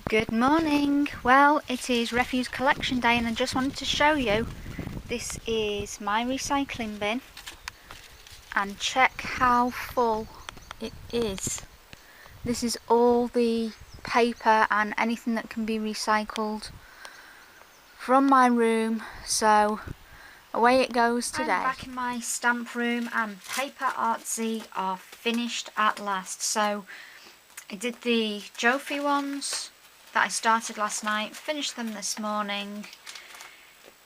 Good morning. Well, it is refuse collection day and I just wanted to show you. This is my recycling bin and check how full it is. This is all the paper and anything that can be recycled from my room, so away it goes today. I'm back in my stamp room and Paper Artsy are finished at last. So I did the Jofi ones that I started last night, finished them this morning,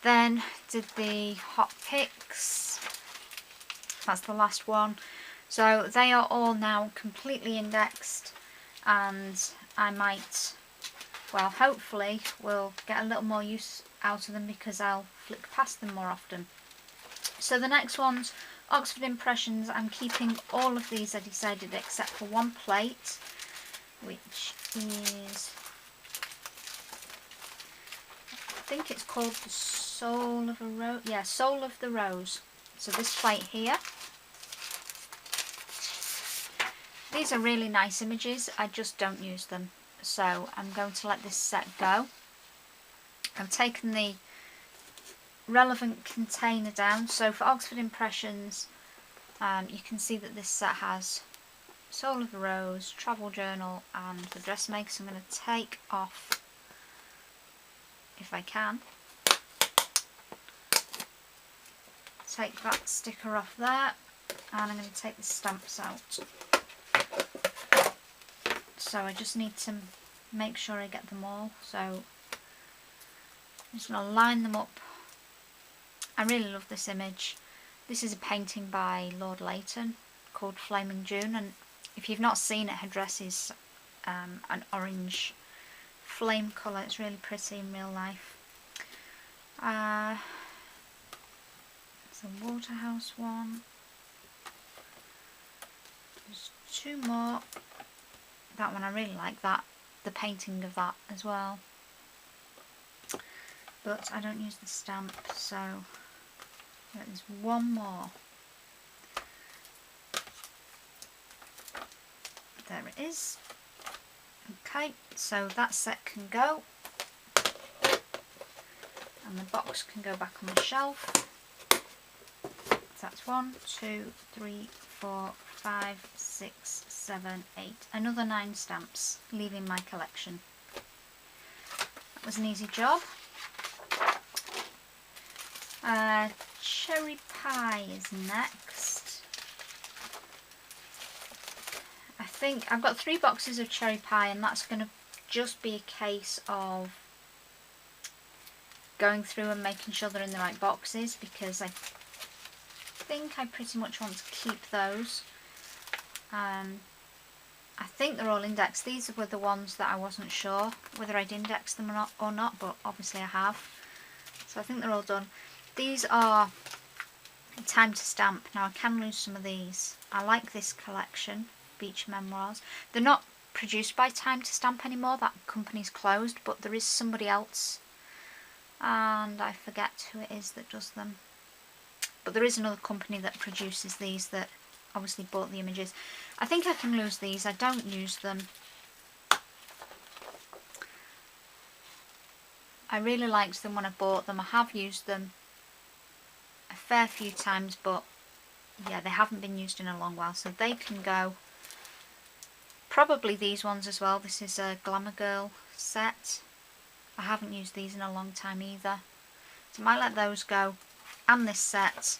then did the hot picks, that's the last one. So they are all now completely indexed and I might, well, hopefully will get a little more use out of them because I'll flick past them more often. So the next one's Oxford Impressions. I'm keeping all of these, I decided, except for one plate, which is, I think it's called the Soul of a Rose. Yeah, Soul of the Rose. So this plate here. These are really nice images. I just don't use them. So I'm going to let this set go. I've taken the relevant container down. So for Oxford Impressions, you can see that this set has Soul of the Rose, Travel Journal and the Dressmaker. So I'm going to take off, if I can, take that sticker off there, and I'm going to take the stamps out. So I just need to make sure I get them all. So I'm just going to line them up. I really love this image. This is a painting by Lord Leighton called Flaming June, and if you've not seen it, her dress is an orange flame colour. It's really pretty in real life. It's a Waterhouse one. There's two more. That one I really like, that, the painting of that as well. But I don't use the stamp, so there's one more. There it is. Okay, so that set can go. And the box can go back on the shelf. So that's 1, 2, 3, 4, 5, 6, 7, 8. Another 9 stamps leaving my collection. That was an easy job. Cherry pie is next. I think I've got 3 boxes of cherry pie, and that's going to just be a case of going through and making sure they're in the right boxes, because I think I pretty much want to keep those. I think they're all indexed. These were the ones that I wasn't sure whether I'd indexed them or not, but obviously I have. So I think they're all done. These are time to stamp. Now I can lose some of these. I like this collection, Beach Memoirs. They're not produced by Time to Stamp anymore, that company's closed, but there is somebody else, and I forget who it is that does them. But there is another company that produces these that obviously bought the images. I think I can lose these. I don't use them. I really liked them when I bought them. I have used them a fair few times, but yeah, they haven't been used in a long while, so they can go. Probably these ones as well. This is a Glamour Girl set. I haven't used these in a long time either, so I might let those go. And this set.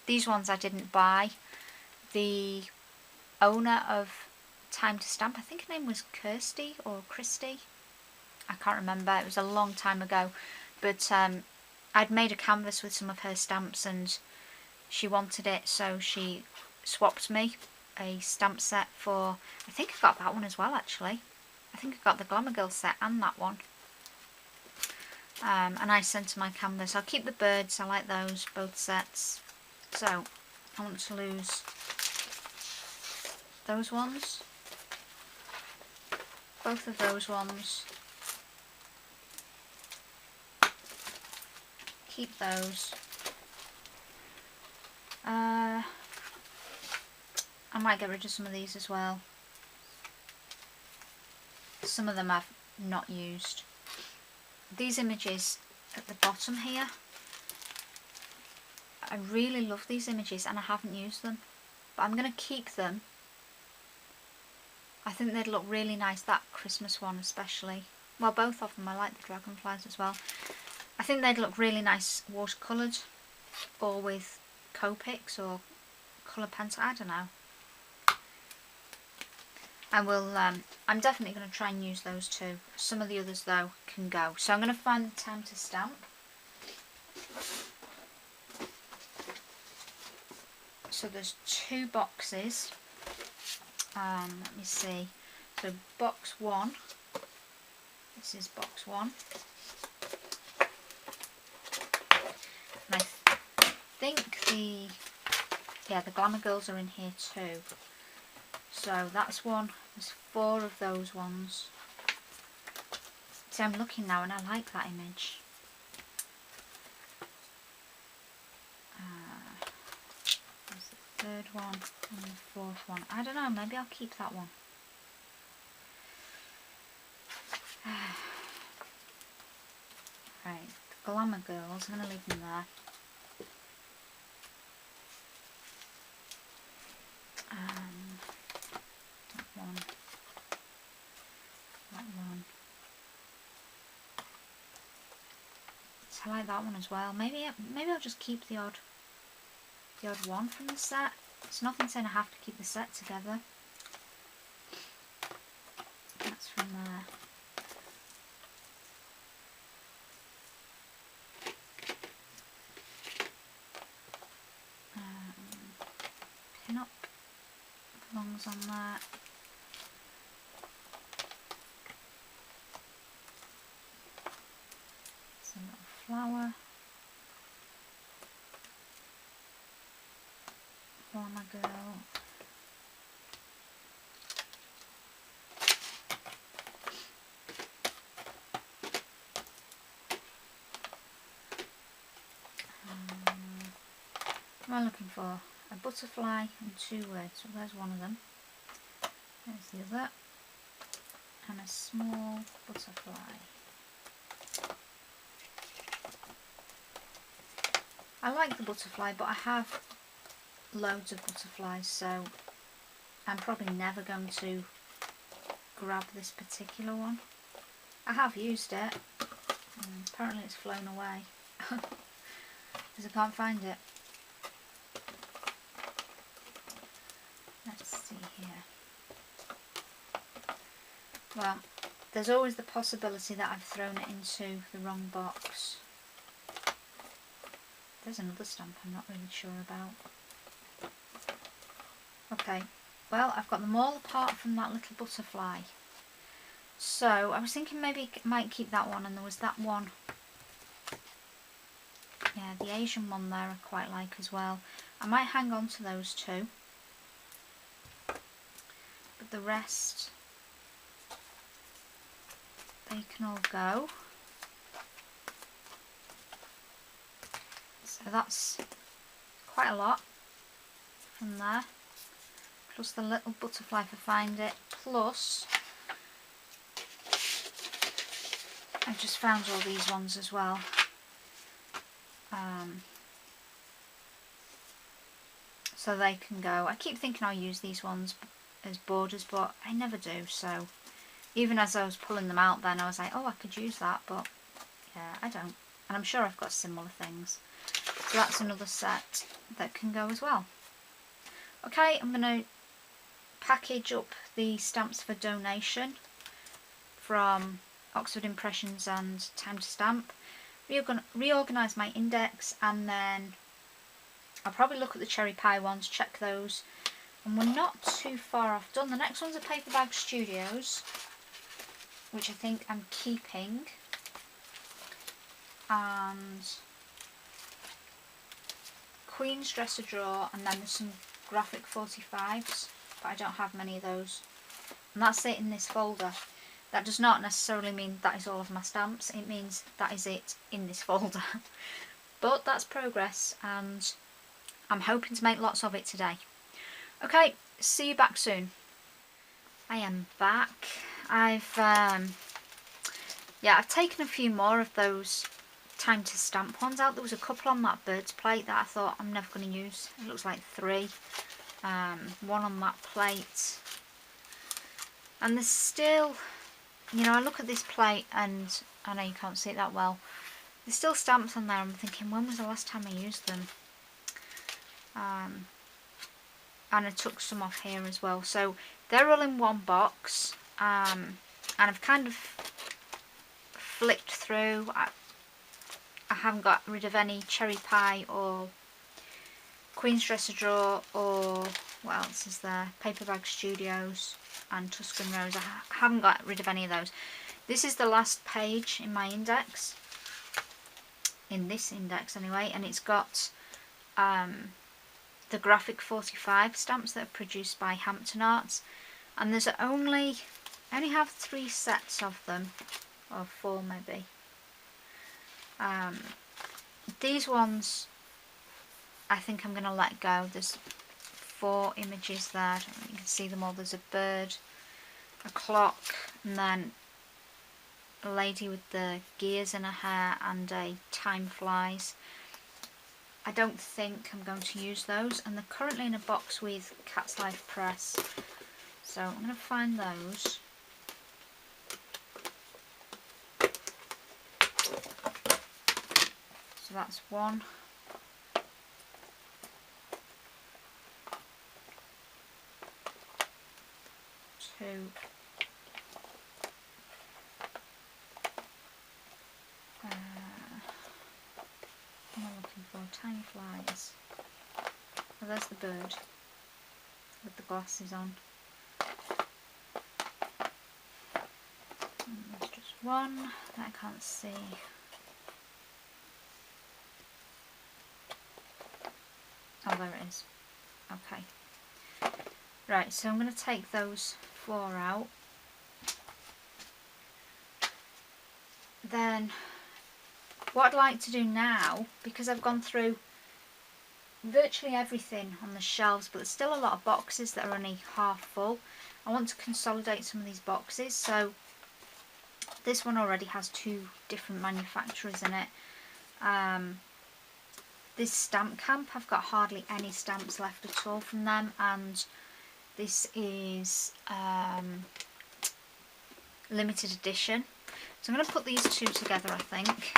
These ones I didn't buy. The owner of Time to Stamp, I think her name was Kirsty or Christy, I can't remember, it was a long time ago, but I'd made a canvas with some of her stamps and she wanted it, so she swapped me a stamp set for, I think I got that one as well actually. I think I got the Glamour Girl set and that one. And I sent her my canvas. I'll keep the birds, I like those, both sets. So I want to lose those ones, both of those ones, keep those. I might get rid of some of these as well. Some of them I've not used. These images at the bottom here, I really love these images and I haven't used them, but I'm going to keep them. I think they'd look really nice, that Christmas one especially. Well, both of them, I like the dragonflies as well. I think they'd look really nice watercoloured or with Copics or colour pencil, I don't know. I will, I'm definitely going to try and use those too. Some of the others though can go. So I'm going to find the time to stamp. So there's 2 boxes. Let me see. So box 1. This is box 1. And I think the Glamour Girls are in here too. So that's one. There's 4 of those ones. See, I'm looking now and I like that image. There's the 3rd one and the 4th one. I don't know, maybe I'll keep that one. Right, the Glamour Girls, I'm going to leave them there. That one. So I like that one as well. Maybe I'll just keep the odd one from the set. There's nothing saying I have to keep the set together. That's from there. Pin up belongs on there. It's a little flower. Glamour Girl. What am I looking for? A butterfly and 2 words. So there's one of them. There's the other. And a small butterfly. I like the butterfly, but I have loads of butterflies, so I'm probably never going to grab this particular one. I have used it, and apparently it's flown away because I can't find it. Let's see here. Well, there's always the possibility that I've thrown it into the wrong box. There's another stamp I'm not really sure about. Okay, well, I've got them all apart from that little butterfly. So I was thinking maybe I might keep that one, and there was that one. Yeah, the Asian one there I quite like as well. I might hang on to those 2. But the rest, they can all go. So that's quite a lot from there. Plus the little butterfly for Find It. Plus, I've just found all these ones as well. So they can go. I keep thinking I'll use these ones as borders, but I never do. So even as I was pulling them out then, I was like, oh, I could use that, but yeah, I don't. And I'm sure I've got similar things. So that's another set that can go as well. Okay, I'm going to package up the stamps for donation from Oxford Impressions and Time to Stamp, reorganise my index, and then I'll probably look at the cherry pie ones, check those, and we're not too far off done. The next one's a Paper Bag Studios, which I think I'm keeping, and Queen's Dresser Drawer, and then there's some graphic 45s, but I don't have many of those. And that's it in this folder. That does not necessarily mean that is all of my stamps, it means that is it in this folder. But that's progress, and I'm hoping to make lots of it today. Okay, see you back soon. I am back. I've Yeah, I've taken a few more of those time to stamp ones out. There was a couple on that bird's plate that I thought I'm never going to use. It looks like 3. One on that plate. And there's still, you know, I look at this plate and I know you can't see it that well. There's still stamps on there. I'm thinking, when was the last time I used them? And I took some off here as well. So they're all in one box. And I've kind of flicked through. I haven't got rid of any cherry pie or Queen's Dresser Drawer or what else is there? Paper Bag Studios and Tuscan Rose. I haven't got rid of any of those. This is the last page in my index. In this index anyway. And it's got the graphic 45 stamps that are produced by Hampton Arts. And there's I only have 3 sets of them. Or 4 maybe. These ones I think I'm going to let go. There's 4 images there. I don't know if you can see them all. There's a bird, a clock, and then a lady with the gears in her hair and a time flies. I don't think I'm going to use those, and they're currently in a box with Cat's Life Press. So I'm going to find those. So that's 1. 2. What am I looking for? Time flies. Oh, there's the bird with the glasses on. And there's just 1 that I can't see. Oh, there it is. Okay. Right, so I'm going to take those 4 out. Then what I'd like to do now, because I've gone through virtually everything on the shelves, but there's still a lot of boxes that are only half full. I want to consolidate some of these boxes. So this one already has 2 different manufacturers in it. This stamp camp, I've got hardly any stamps left at all from them, and this is limited edition. So I'm going to put these 2 together, I think.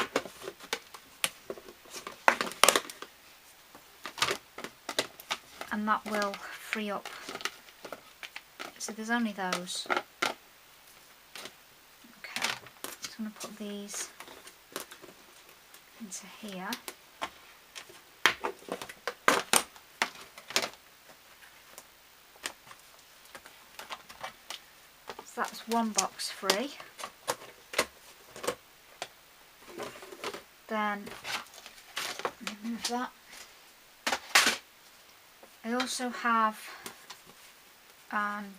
And that will free up. So there's only those. Okay, so I'm going to put these into here. So that's 1 box free. Then remove that. I also have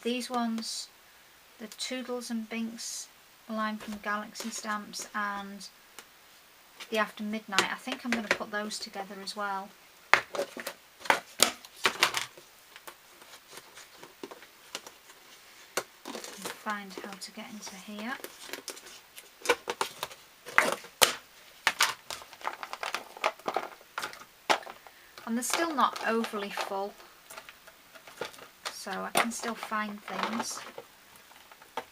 these ones, the Toodles and Binks line from Galaxy Stamps, and the After Midnight. I think I'm going to put those together as well. Find how to get into here. And they're still not overly full, so I can still find things.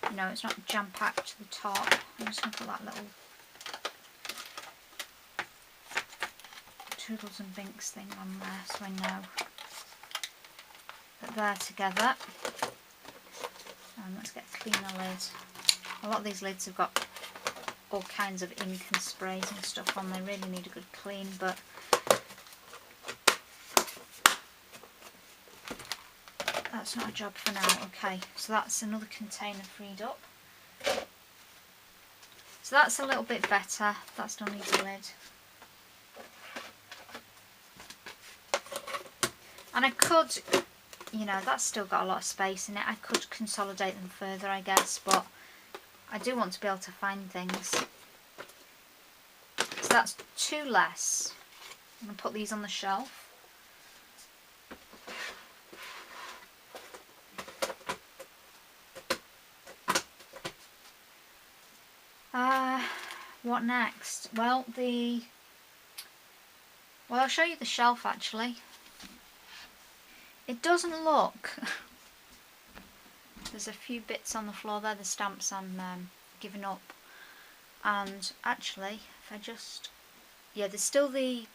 You know, it's not jam-packed to the top. I'm just going to put that little Toodles and Binks thing on there so I know that they're together. Let's get a cleaner lid. A lot of these lids have got all kinds of ink and sprays and stuff on. They really need a good clean, but that's not a job for now. Okay, so that's another container freed up. So that's a little bit better. That still needs a lid. And I could, you know, that's still got a lot of space in it. I could consolidate them further, I guess, but I do want to be able to find things. So that's 2 less. I'm going to put these on the shelf. What next? Well, I'll show you the shelf actually. It doesn't look... There's a few bits on the floor there, the stamps I'm giving up. And actually, if I just... Yeah, there's still the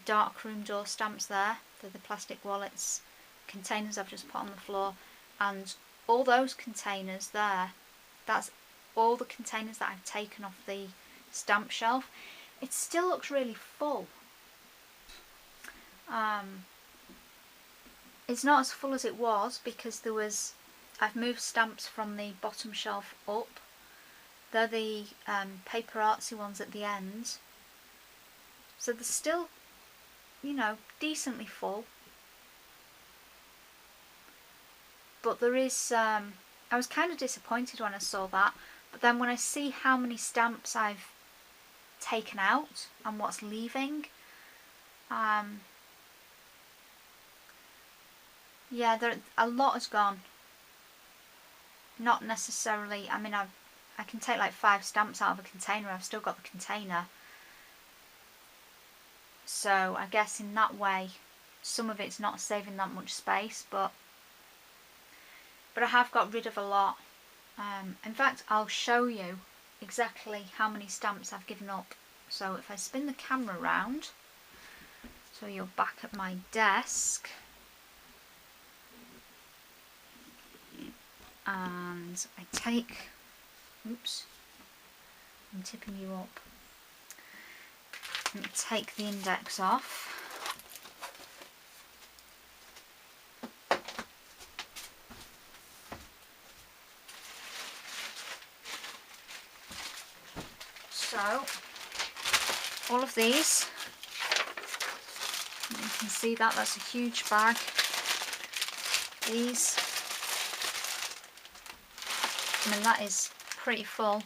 dark room door stamps there. They're the plastic wallets containers I've just put on the floor. And all those containers there, that's all the containers that I've taken off the stamp shelf. It still looks really full. It's not as full as it was because I've moved stamps from the bottom shelf up. They're the paper artsy ones at the end. So they're still, you know, decently full. But there is, I was kind of disappointed when I saw that. But then when I see how many stamps I've taken out and what's leaving, yeah, a lot has gone. Not necessarily, I mean, I can take like 5 stamps out of a container, I've still got the container. So I guess in that way, some of it's not saving that much space, but I have got rid of a lot. In fact, I'll show you exactly how many stamps I've given up. So if I spin the camera around, so you're back at my desk, and I take, oops, I'm tipping you up, and take the index off. So all of these, you can see that's a huge bag. These, I mean, that is pretty full.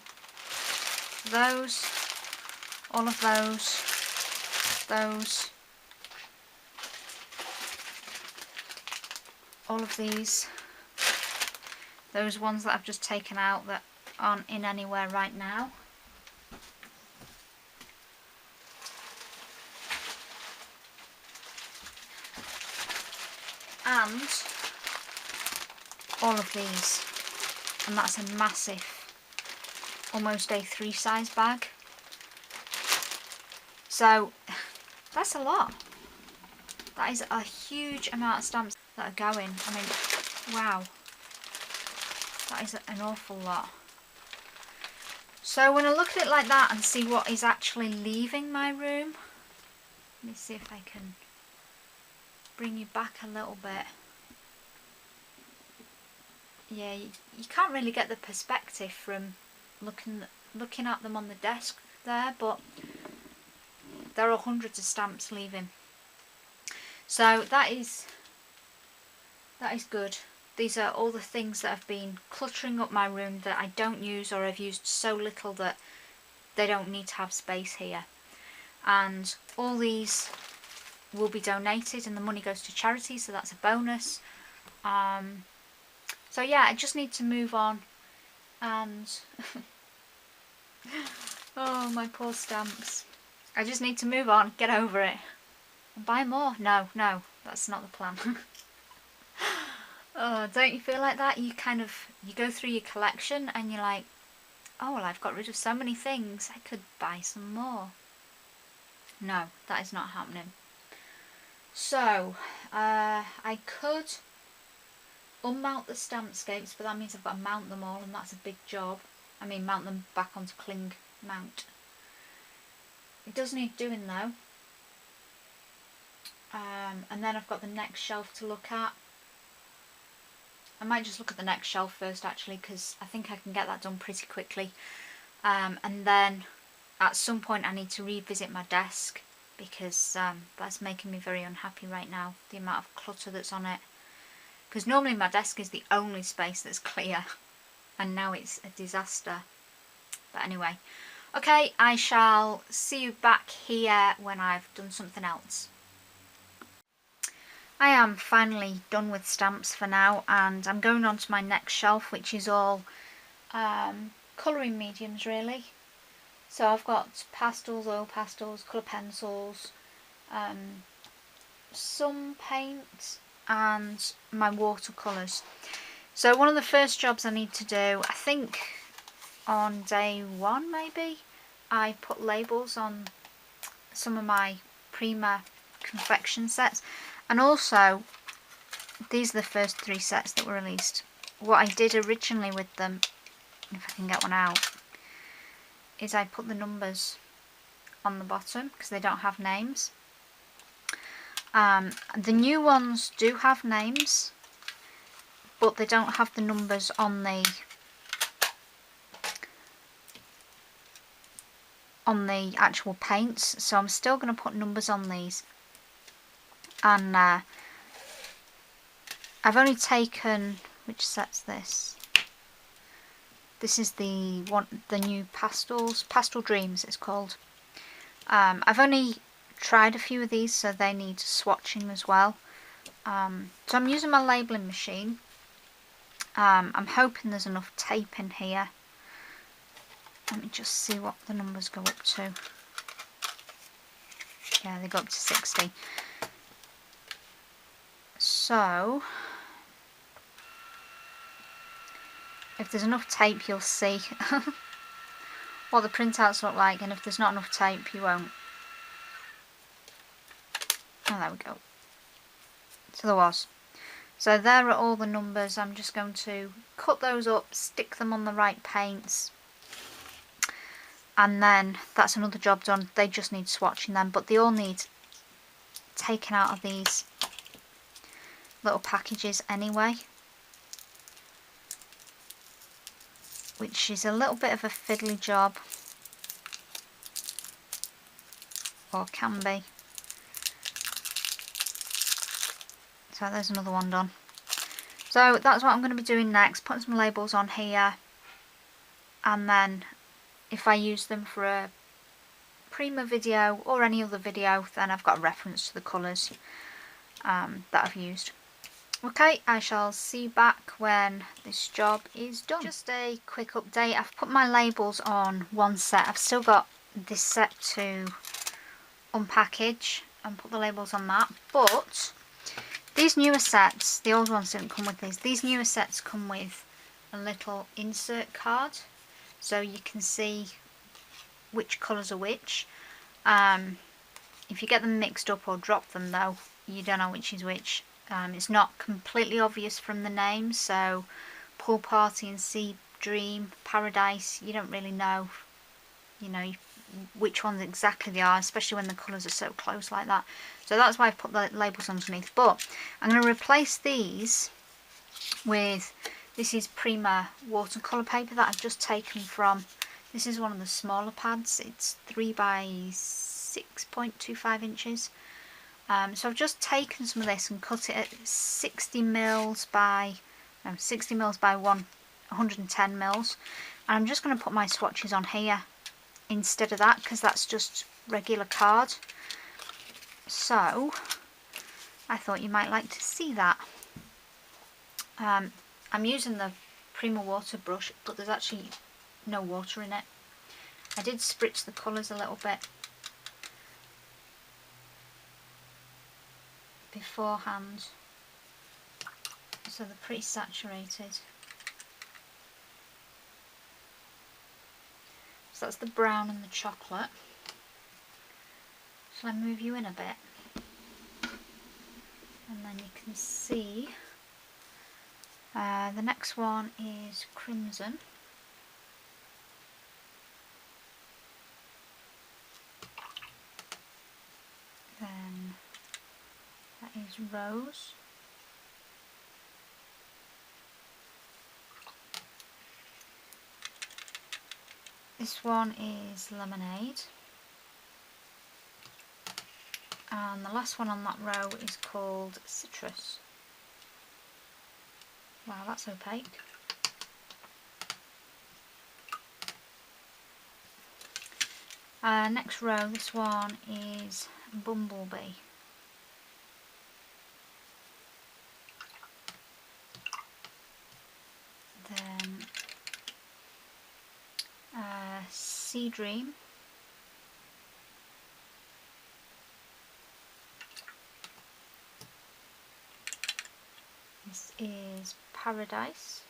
Those, all of those, all of these, those ones that I've just taken out that aren't in anywhere right now. And all of these, and that's a massive, almost A3 size bag. So that's a lot. That is a huge amount of stamps that are going. I mean, wow, that is an awful lot. So when I look at it like that and see what is actually leaving my room, let me see if I can bring you back a little bit. Yeah, you can't really get the perspective from looking at them on the desk there, but there are hundreds of stamps leaving. So that is good. These are all the things that have been cluttering up my room that I don't use, or I've used so little that they don't need to have space here. And all these will be donated and the money goes to charity, so that's a bonus. So yeah, I just need to move on and oh, my poor stamps. I just need to move on, get over it, and buy more. No, that's not the plan. Oh, don't you feel like that? You go through your collection and you're like, oh well, I've got rid of so many things, I could buy some more. No, that is not happening. So, I could unmount the stamp scapes, but that means I've got to mount them all, and that's a big job. I mean, mount them back onto cling mount. It does need doing though. And then I've got the next shelf to look at. I might just look at the next shelf first actually, because I think I can get that done pretty quickly. And then at some point I need to revisit my desk, because that's making me very unhappy right now, the amount of clutter that's on it. Because normally my desk is the only space that's clear, and now it's a disaster. But anyway, okay, I shall see you back here when I've done something else. I am finally done with stamps for now, and I'm going on to my next shelf, which is all colouring mediums really. So I've got pastels, oil pastels, colour pencils, some paint and my watercolours. So one of the first jobs I need to do, I think on day one maybe, I put labels on some of my Prima confection sets, and also these are the first 3 sets that were released. What I did originally with them, if I can get one out, is I put the numbers on the bottom because they don't have names. The new ones do have names, but they don't have the numbers on the actual paints, so I'm still going to put numbers on these. And I've only taken, which set's this? This is the new pastels, Pastel Dreams it's called. I've only tried a few of these, so they need swatching as well. So I'm using my labelling machine. I'm hoping there's enough tape in here. Let me just see what the numbers go up to. Yeah, they go up to 60. So if there's enough tape, you'll see what the printouts look like, and if there's not enough tape, you won't. Oh, there we go. So there was. So there are all the numbers. I'm just going to cut those up, stick them on the right paints, and then that's another job done. They just need swatching them, but they all need taken out of these little packages anyway, which is a little bit of a fiddly job, or can be. So there's another one done. So that's what I'm going to be doing next, putting some labels on here, and then if I use them for a Prima video or any other video, then I've got a reference to the colours that I've used. Okay, I shall see you back when this job is done. Just a quick update, I've put my labels on one set. I've still got this set to unpackage and put the labels on that, but these newer sets, the old ones didn't come with these newer sets come with a little insert card, so you can see which colours are which. If you get them mixed up or drop them though, you don't know which is which. It's not completely obvious from the names, so Pool Party and Sea Dream, Paradise, you don't really know, which ones exactly they are, especially when the colours are so close like that. So that's why I've put the labels underneath. But I'm going to replace these with, this is Prima watercolour paper that I've just taken from, this is one of the smaller pads, it's 3 by 6.25 inches. So I've just taken some of this and cut it at 60 mils by 110 mils, and I'm just going to put my swatches on here instead of that, because that's just regular card. So I thought you might like to see that. I'm using the Prima water brush, but there's actually no water in it. I did spritz the colours a little bit beforehand, so they're pretty saturated. So that's the brown and the chocolate. Shall I move you in a bit? And then you can see the next one is crimson. Then that is rose. This one is lemonade. And the last one on that row is called citrus. Wow, that's opaque. Next row, this one is bumblebee. Then Sea Dream. This is Paradise.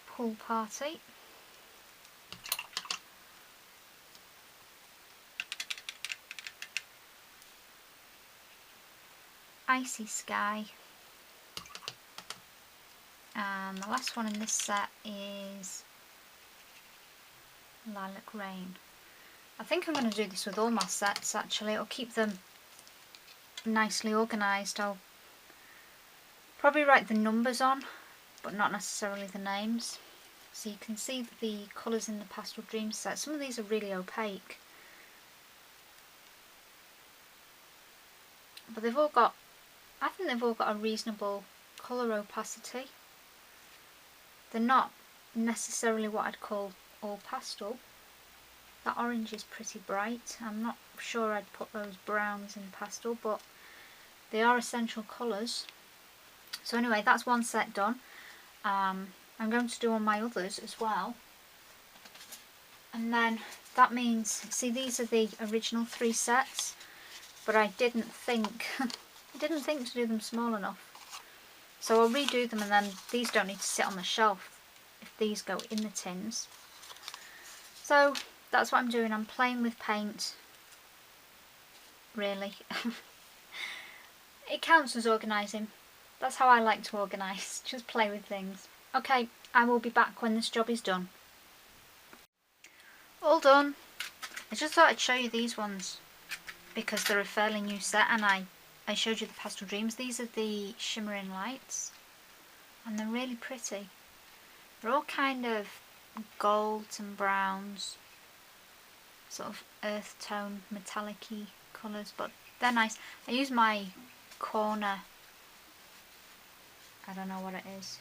Pool Party. Icy Sky. And the last one in this set is Lilac Rain. I think I'm going to do this with all my sets actually. It'll keep them nicely organised. I'll probably write the numbers on, but not necessarily the names. So you can see the colours in the Pastel Dreams set. Some of these are really opaque, but they've all got, I think they've all got a reasonable colour opacity. They're not necessarily what I'd call all pastel. That orange is pretty bright. I'm not sure I'd put those browns in pastel, but they are essential colours. So anyway, that's one set done. I'm going to do all my others as well. And then that means, see, these are the original 3 sets, but I didn't think to do them small enough. So I'll redo them, and then these don't need to sit on the shelf if these go in the tins. So that's what I'm doing. I'm playing with paint, really. It counts as organising. That's how I like to organise, just play with things. Okay, I will be back when this job is done. All done. I just thought I'd show you these ones because they're a fairly new set, and I showed you the Pastel Dreams. These are the Shimmering Lights, and they're really pretty. They're all kind of golds and browns, sort of earth tone metallic-y colours, but they're nice. I use my corner, I don't know what it is,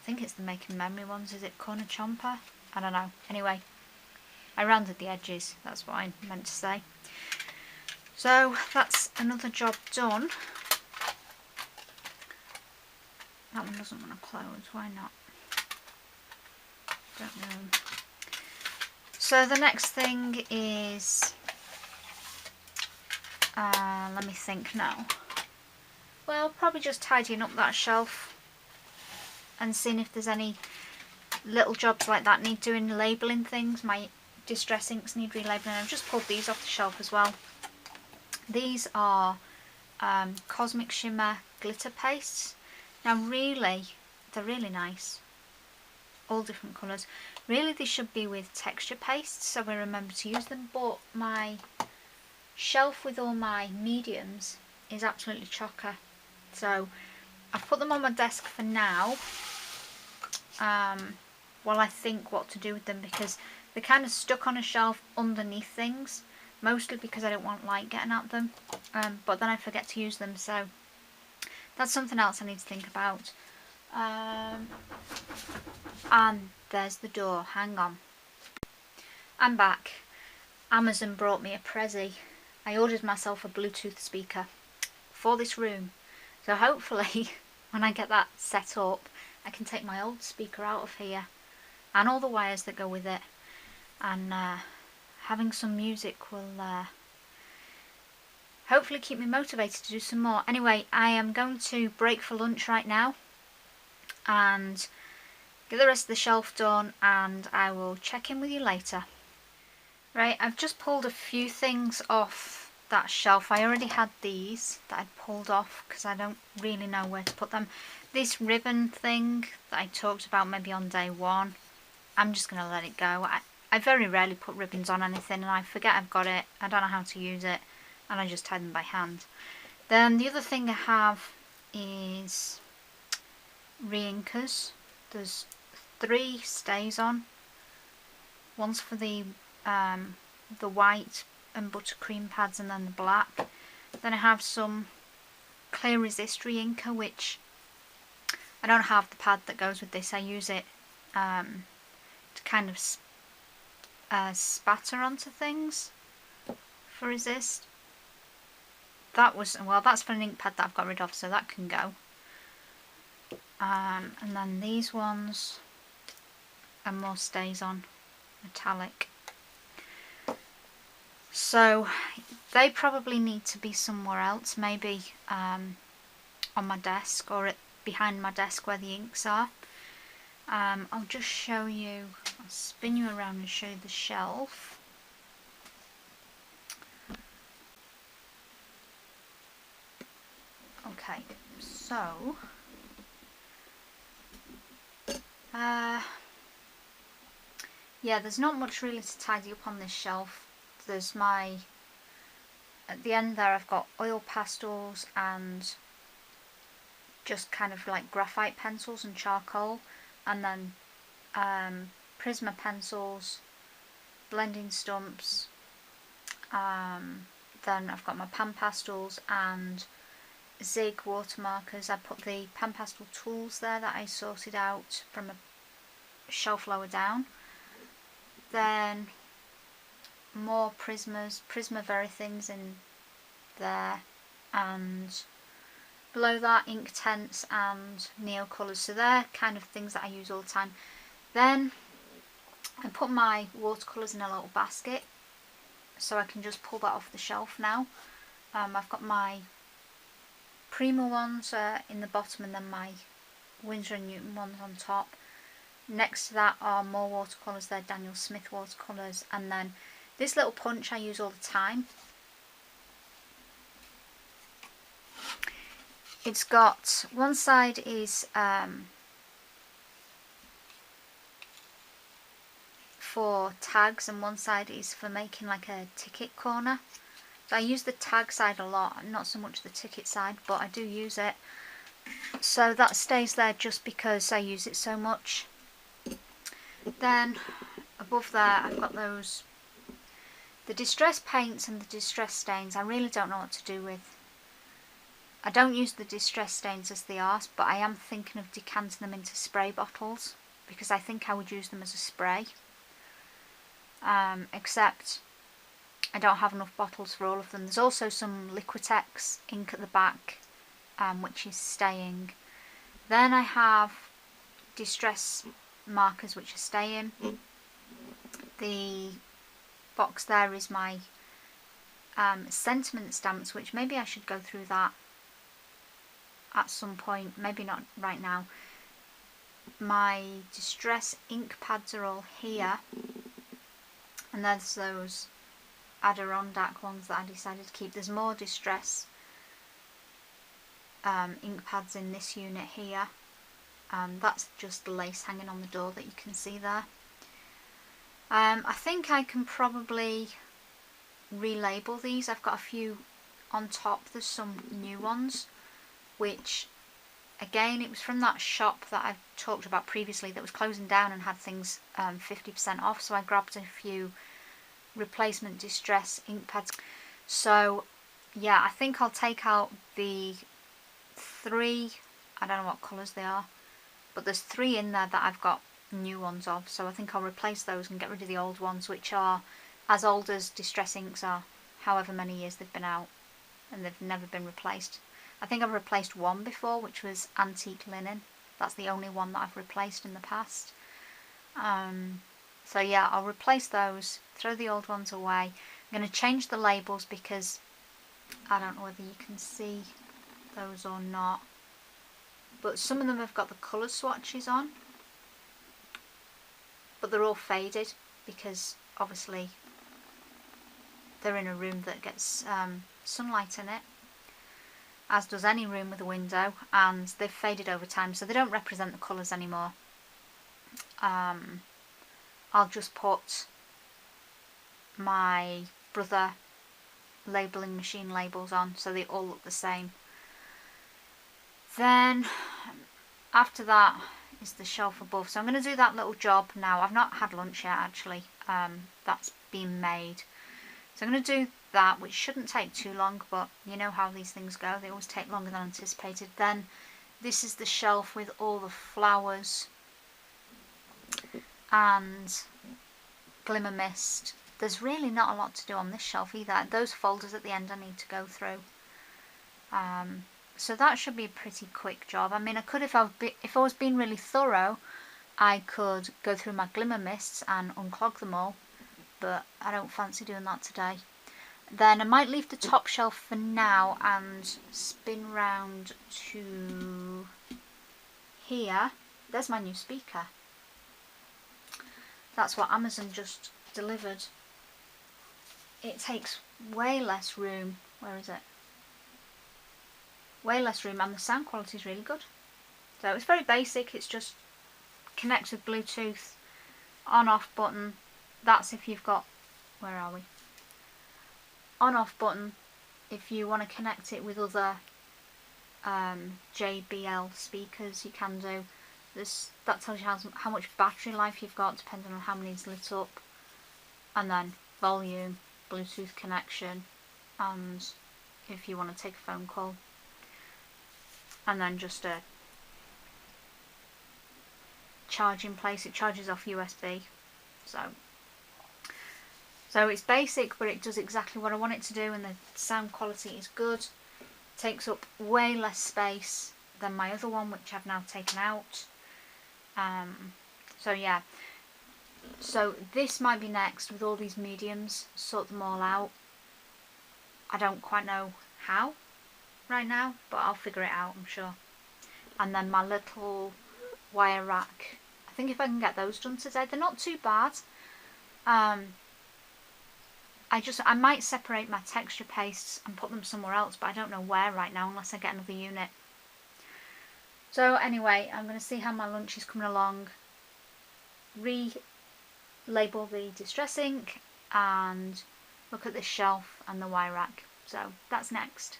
I think it's the Making Memory ones. Is it Corner Chomper? I don't know. Anyway, I rounded the edges, that's what I meant to say. So that's another job done. That one doesn't want to close, why not? Don't know. So the next thing is, let me think now. Well, probably just tidying up that shelf and seeing if there's any little jobs like that need doing, labelling things. My Distress inks need relabelling. I've just pulled these off the shelf as well. These are Cosmic Shimmer glitter pastes. Now really, they're really nice. All different colours. Really they should be with texture pastes so I remember to use them, but my shelf with all my mediums is absolutely chocker. So I've put them on my desk for now while I think what to do with them, because they're kind of stuck on a shelf underneath things, mostly because I don't want light getting at them, but then I forget to use them, so that's something else I need to think about. And there's the door. Hang on. I'm back. Amazon brought me a Prezi. I ordered myself a Bluetooth speaker for this room. So hopefully when I get that set up, I can take my old speaker out of here and all the wires that go with it, and having some music will hopefully keep me motivated to do some more. Anyway, I am going to break for lunch right now and get the rest of the shelf done, and I will check in with you later. Right, I've just pulled a few things off that shelf. I already had these that I pulled off because I don't really know where to put them. This ribbon thing that I talked about maybe on day 1, I'm just going to let it go. I very rarely put ribbons on anything, and I forget I've got it, I don't know how to use it, and I just tie them by hand. Then the other thing I have is reinkers. There's 3 stays on. One's for the white and buttercream pads, and then the black. Then I have some clear resist reinker, which I don't have the pad that goes with this. I use it to kind of spatter onto things for resist. That was, well, that's for an ink pad that I've got rid of, so that can go. And then these ones are more stays on, metallic. So they probably need to be somewhere else, maybe on my desk or behind my desk where the inks are. I'll just show you, I'll spin you around and show you the shelf. Okay, so yeah, there's not much really to tidy up on this shelf. There's at the end there I've got oil pastels and just kind of like graphite pencils and charcoal, and then Prisma pencils, blending stumps, then I've got my pan pastels and Zig watermarkers. I put the pan pastel tools there that I sorted out from a shelf lower down. Then more Prismas, Prisma Verithins in there, and below that ink tents and neo colours. So they're kind of things that I use all the time. Then I put my watercolours in a little basket so I can just pull that off the shelf now. I've got my Prima ones in the bottom and then my Winsor & Newton ones on top. Next to that are more watercolours, they're Daniel Smith watercolours, and then this little punch I use all the time. It's got, one side is for tags and one side is for making like a ticket corner. So I use the tag side a lot, not so much the ticket side, but I do use it. So that stays there just because I use it so much. Then above there I've got those, the distress paints and the distress stains. I really don't know what to do with. I don't use the distress stains as they are, but I am thinking of decanting them into spray bottles because I think I would use them as a spray. Except I don't have enough bottles for all of them. There's also some Liquitex ink at the back, which is staying. Then I have distress markers which are staying. The box there is my sentiment stamps, which maybe I should go through that at some point, maybe not right now. My distress ink pads are all here, and there's those Adirondack ones that I decided to keep. There's more distress ink pads in this unit here. That's just the lace hanging on the door that you can see there. I think I can probably relabel these. I've got a few on top. There's some new ones, which again, it was from that shop that I've talked about previously that was closing down and had things 50% off, so I grabbed a few replacement distress ink pads. So yeah, I think I'll take out the 3, I don't know what colours they are, but there's 3 in there that I've got new ones of, so I think I'll replace those and get rid of the old ones, which are as old as distress inks are, however many years they've been out, and they've never been replaced. I think I've replaced one before, which was antique linen. That's the only one that I've replaced in the past. So yeah, I'll replace those, throw the old ones away. I'm going to change the labels because I don't know whether you can see those or not, but some of them have got the colour swatches on, but they're all faded because obviously they're in a room that gets sunlight in it, as does any room with a window, and they've faded over time, so they don't represent the colours anymore. I'll just put my Brother labelling machine labels on so they all look the same. Then after that is the shelf above, so I'm going to do that little job now. I've not had lunch yet actually, that's being made, so I'm going to do that, which shouldn't take too long, but you know how these things go, they always take longer than anticipated. Then this is the shelf with all the flowers and glimmer mist. There's really not a lot to do on this shelf either. Those folders at the end I need to go through. So that should be a pretty quick job. I mean, I could, if I was being really thorough, I could go through my glimmer mists and unclog them all, but I don't fancy doing that today. Then I might leave the top shelf for now and spin round to here. There's my new speaker. That's what Amazon just delivered. It takes way less room. Where is it? Way less room, and the sound quality is really good. So it's very basic. It's just connects with Bluetooth, on off button. That's if you've got, where are we? On off button if you want to connect it with other JBL speakers, you can do. That tells you how much battery life you've got depending on how many is lit up, and then volume, Bluetooth connection, and if you want to take a phone call, and then just a charging place. It charges off USB, so it's basic, but it does exactly what I want it to do, and the sound quality is good. It takes up way less space than my other one, which I've now taken out. So yeah, so this might be next with all these mediums, sort them all out. I don't quite know how right now, but I'll figure it out, I'm sure. And then my little wire rack, I think if I can get those done today, they're not too bad. I might separate my texture pastes and put them somewhere else, but I don't know where right now unless I get another unit. So anyway, I'm going to see how my lunch is coming along, relabel the distress ink, and look at this shelf and the wire rack. So that's next.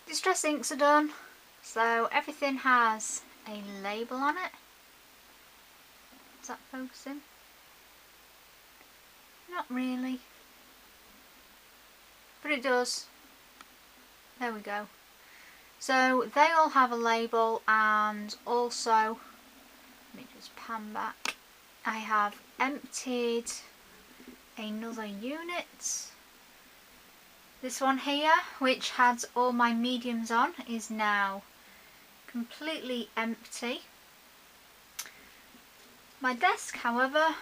Distress inks are done, so everything has a label on it. Is that focusing? Not really, but it does. There we go. So they all have a label, and also, let me just pan back, I have emptied another unit. This one here, which had all my mediums on, is now completely empty. My desk, however,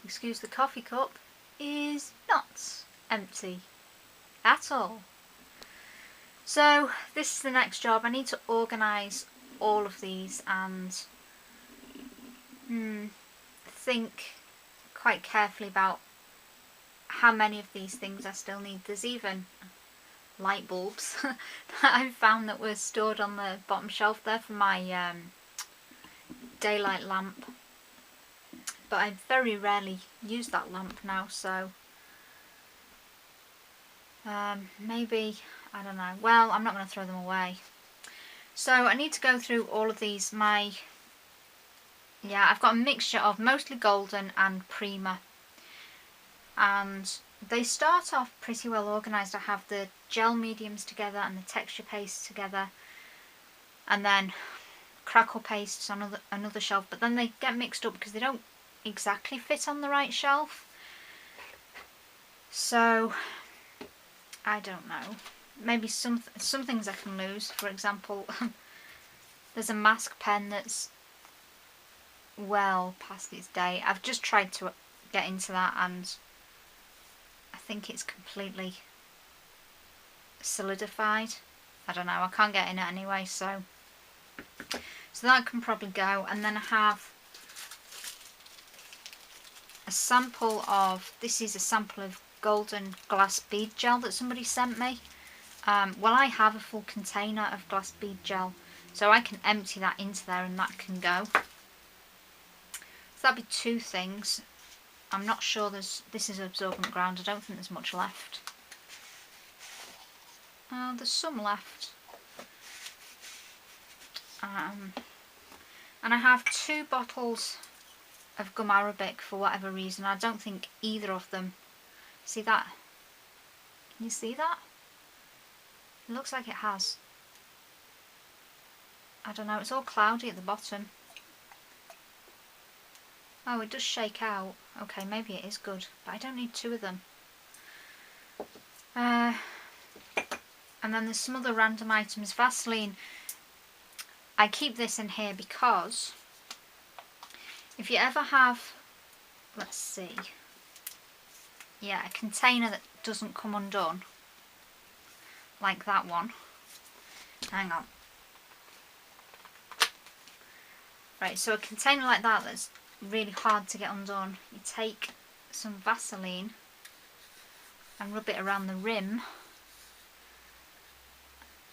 excuse the coffee cup, is not empty at all. So this is the next job. I need to organise all of these and think quite carefully about how many of these things I still need. There's even light bulbs that I've found that were stored on the bottom shelf there for my daylight lamp, but I very rarely use that lamp now, so maybe, I don't know. Well, I'm not going to throw them away. So I need to go through all of these. I've got a mixture of mostly golden and Prima, and they start off pretty well organised. I have the gel mediums together and the texture pastes together, and then crackle pastes on another shelf, but then they get mixed up because they don't exactly fit on the right shelf. So I don't know. Maybe some things I can lose. For example, there's a mask pen that's well past its day. I've just tried to get into that, and I think it's completely solidified. I don't know. I can't get in it anyway, so that can probably go. And then I have a sample of, this is a sample of golden glass bead gel that somebody sent me. Well, I have a full container of glass bead gel, so I can empty that into there and that can go. So that'd be two things. I'm not sure this is absorbent ground. I don't think there's much left. There's some left. And I have 2 bottles of gum arabic for whatever reason. I don't think either of them, see that? Can you see that? It looks like it has. I don't know, it's all cloudy at the bottom. Oh, it does shake out. Okay, maybe it is good, but I don't need 2 of them. And then there's some other random items. Vaseline, I keep this in here because if you ever have, let's see, yeah, a container that doesn't come undone, like that one. Hang on. Right, so a container like that that's really hard to get undone, you take some Vaseline and rub it around the rim,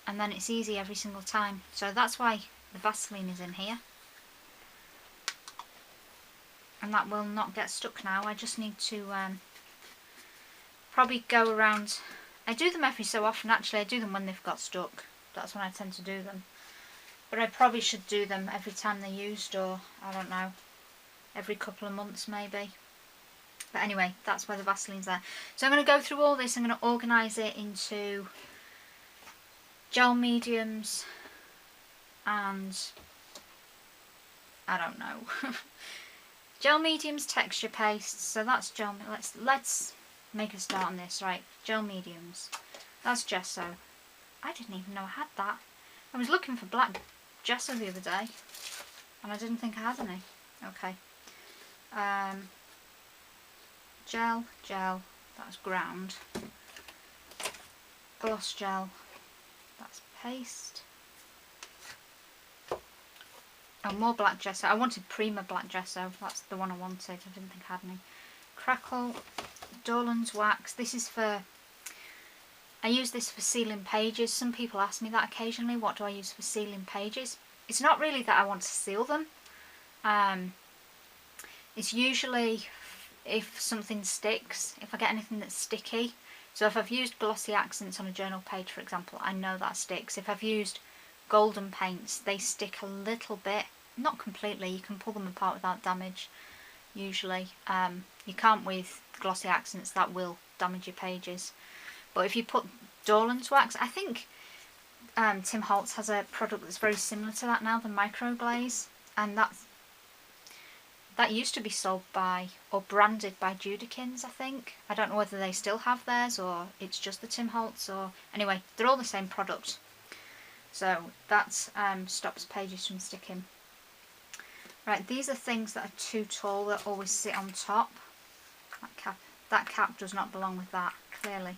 and then it's easy every single time. So that's why the Vaseline is in here. And that will not get stuck now. I just need to probably go around. I do them every so often actually. I do them when they've got stuck. That's when I tend to do them. But I probably should do them every time they're used, or I don't know, every couple of months maybe. But anyway, that's why the Vaseline's there. So I'm going to go through all this. I'm going to organise it into gel mediums and I don't know. Gel mediums, texture pastes. So that's gel. Let's make a start on this. Right, gel mediums. That's gesso. I didn't even know I had that. I was looking for black gesso the other day and I didn't think I had any. Okay. Gel, that's ground. Gloss gel, that's paste. Oh, more black gesso. I wanted Prima black gesso, that's the one I wanted. I didn't think I had any. Crackle, Dorland's wax. This is for, I use this for sealing pages. Some people ask me that occasionally, what do I use for sealing pages? It's not really that I want to seal them. It's usually if something sticks, if I get anything that's sticky. So if I've used glossy accents on a journal page, for example, I know that sticks. If I've used golden paints, they stick a little bit, not completely. You can pull them apart without damage, usually. You can't with glossy accents, that will damage your pages. But if you put Dorland's wax, I think Tim Holtz has a product that's very similar to that now, the Micro Glaze, and that used to be sold by, or branded by Judikins, I think. I don't know whether they still have theirs or it's just the Tim Holtz, or anyway, they're all the same product. So that stops pages from sticking. Right, these are things that are too tall that always sit on top. That cap does not belong with that, clearly.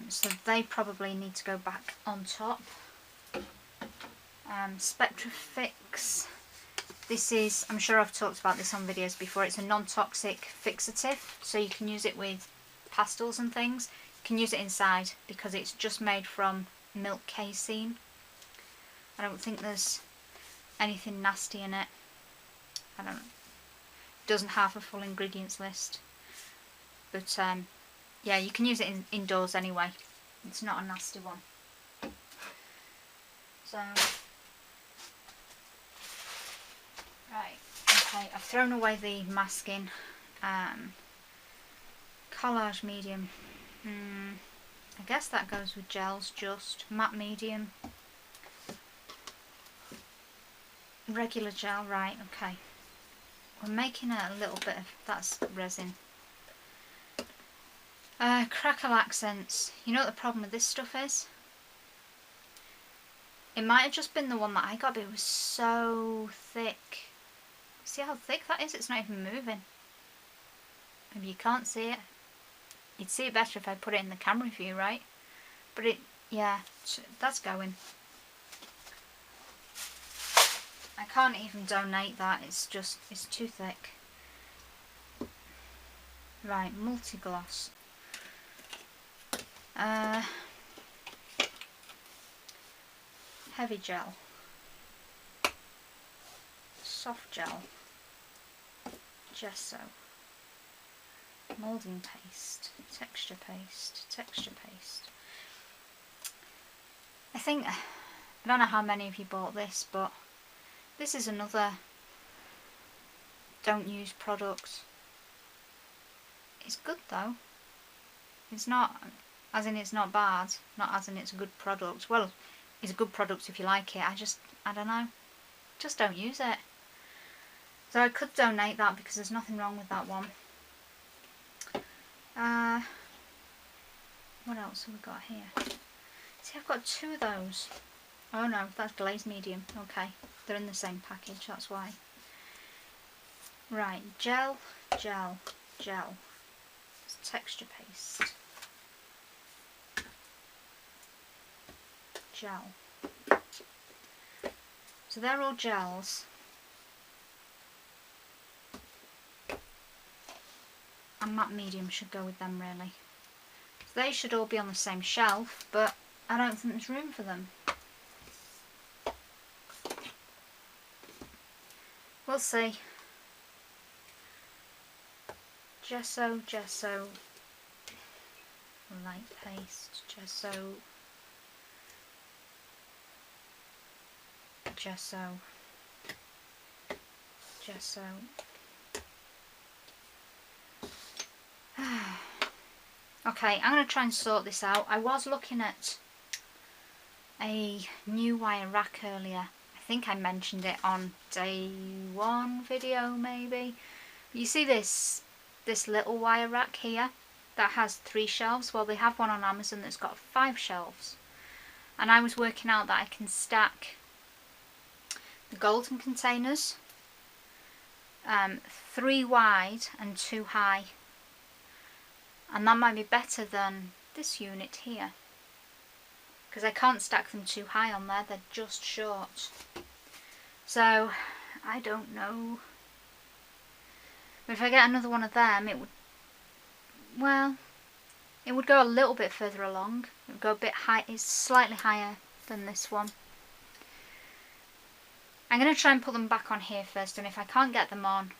So they probably need to go back on top. Spectrafix. This is, I'm sure I've talked about this on videos before, it's a non-toxic fixative, so you can use it with pastels and things. You can use it inside because it's just made from milk casein. I don't think there's anything nasty in it. I don't know. It doesn't have a full ingredients list. But yeah, you can use it indoors anyway. It's not a nasty one. So... right, okay, I've thrown away the masking. Collage medium. I guess that goes with gels, just matte medium. Regular gel, right, okay. We're making a little bit of, that's resin. Crackle accents. You know what the problem with this stuff is? It might have just been the one that I got, but it was so thick. See how thick that is? It's not even moving. Maybe you can't see it. You'd see it better if I put it in the camera view, right? But it, yeah, that's going. I can't even donate that. It's just, it's too thick. Right, multi-gloss. Heavy gel. Soft gel. Gesso, moulding paste, texture paste, texture paste. I think, I don't know how many of you bought this, but this is another don't use product. It's good though. It's not, as in it's not bad, not as in it's a good product. Well, it's a good product if you like it. I don't know, just don't use it. So I could donate that because there's nothing wrong with that one. what else have we got here? See, I've got two of those. Oh no, that's glazed medium. Okay, they're in the same package, that's why. Right, gel, gel, gel. It's texture paste. Gel. So they're all gels. And matte medium should go with them really. So they should all be on the same shelf, but I don't think there's room for them. We'll see. Gesso, gesso, light paste, gesso, gesso, gesso. Okay, I'm going to try and sort this out. I was looking at a new wire rack earlier. I think I mentioned it on day 1 video maybe. But you see this little wire rack here that has 3 shelves? Well, they have one on Amazon that's got 5 shelves. And I was working out that I can stack the golden containers 3 wide and 2 high. And that might be better than this unit here, because I can't stack them too high on there, they're just short. So, I don't know. But if I get another one of them, it would, well, it would go a little bit further along. It would go a bit high, it's slightly higher than this one. I'm going to try and put them back on here first, and if I can't get them on,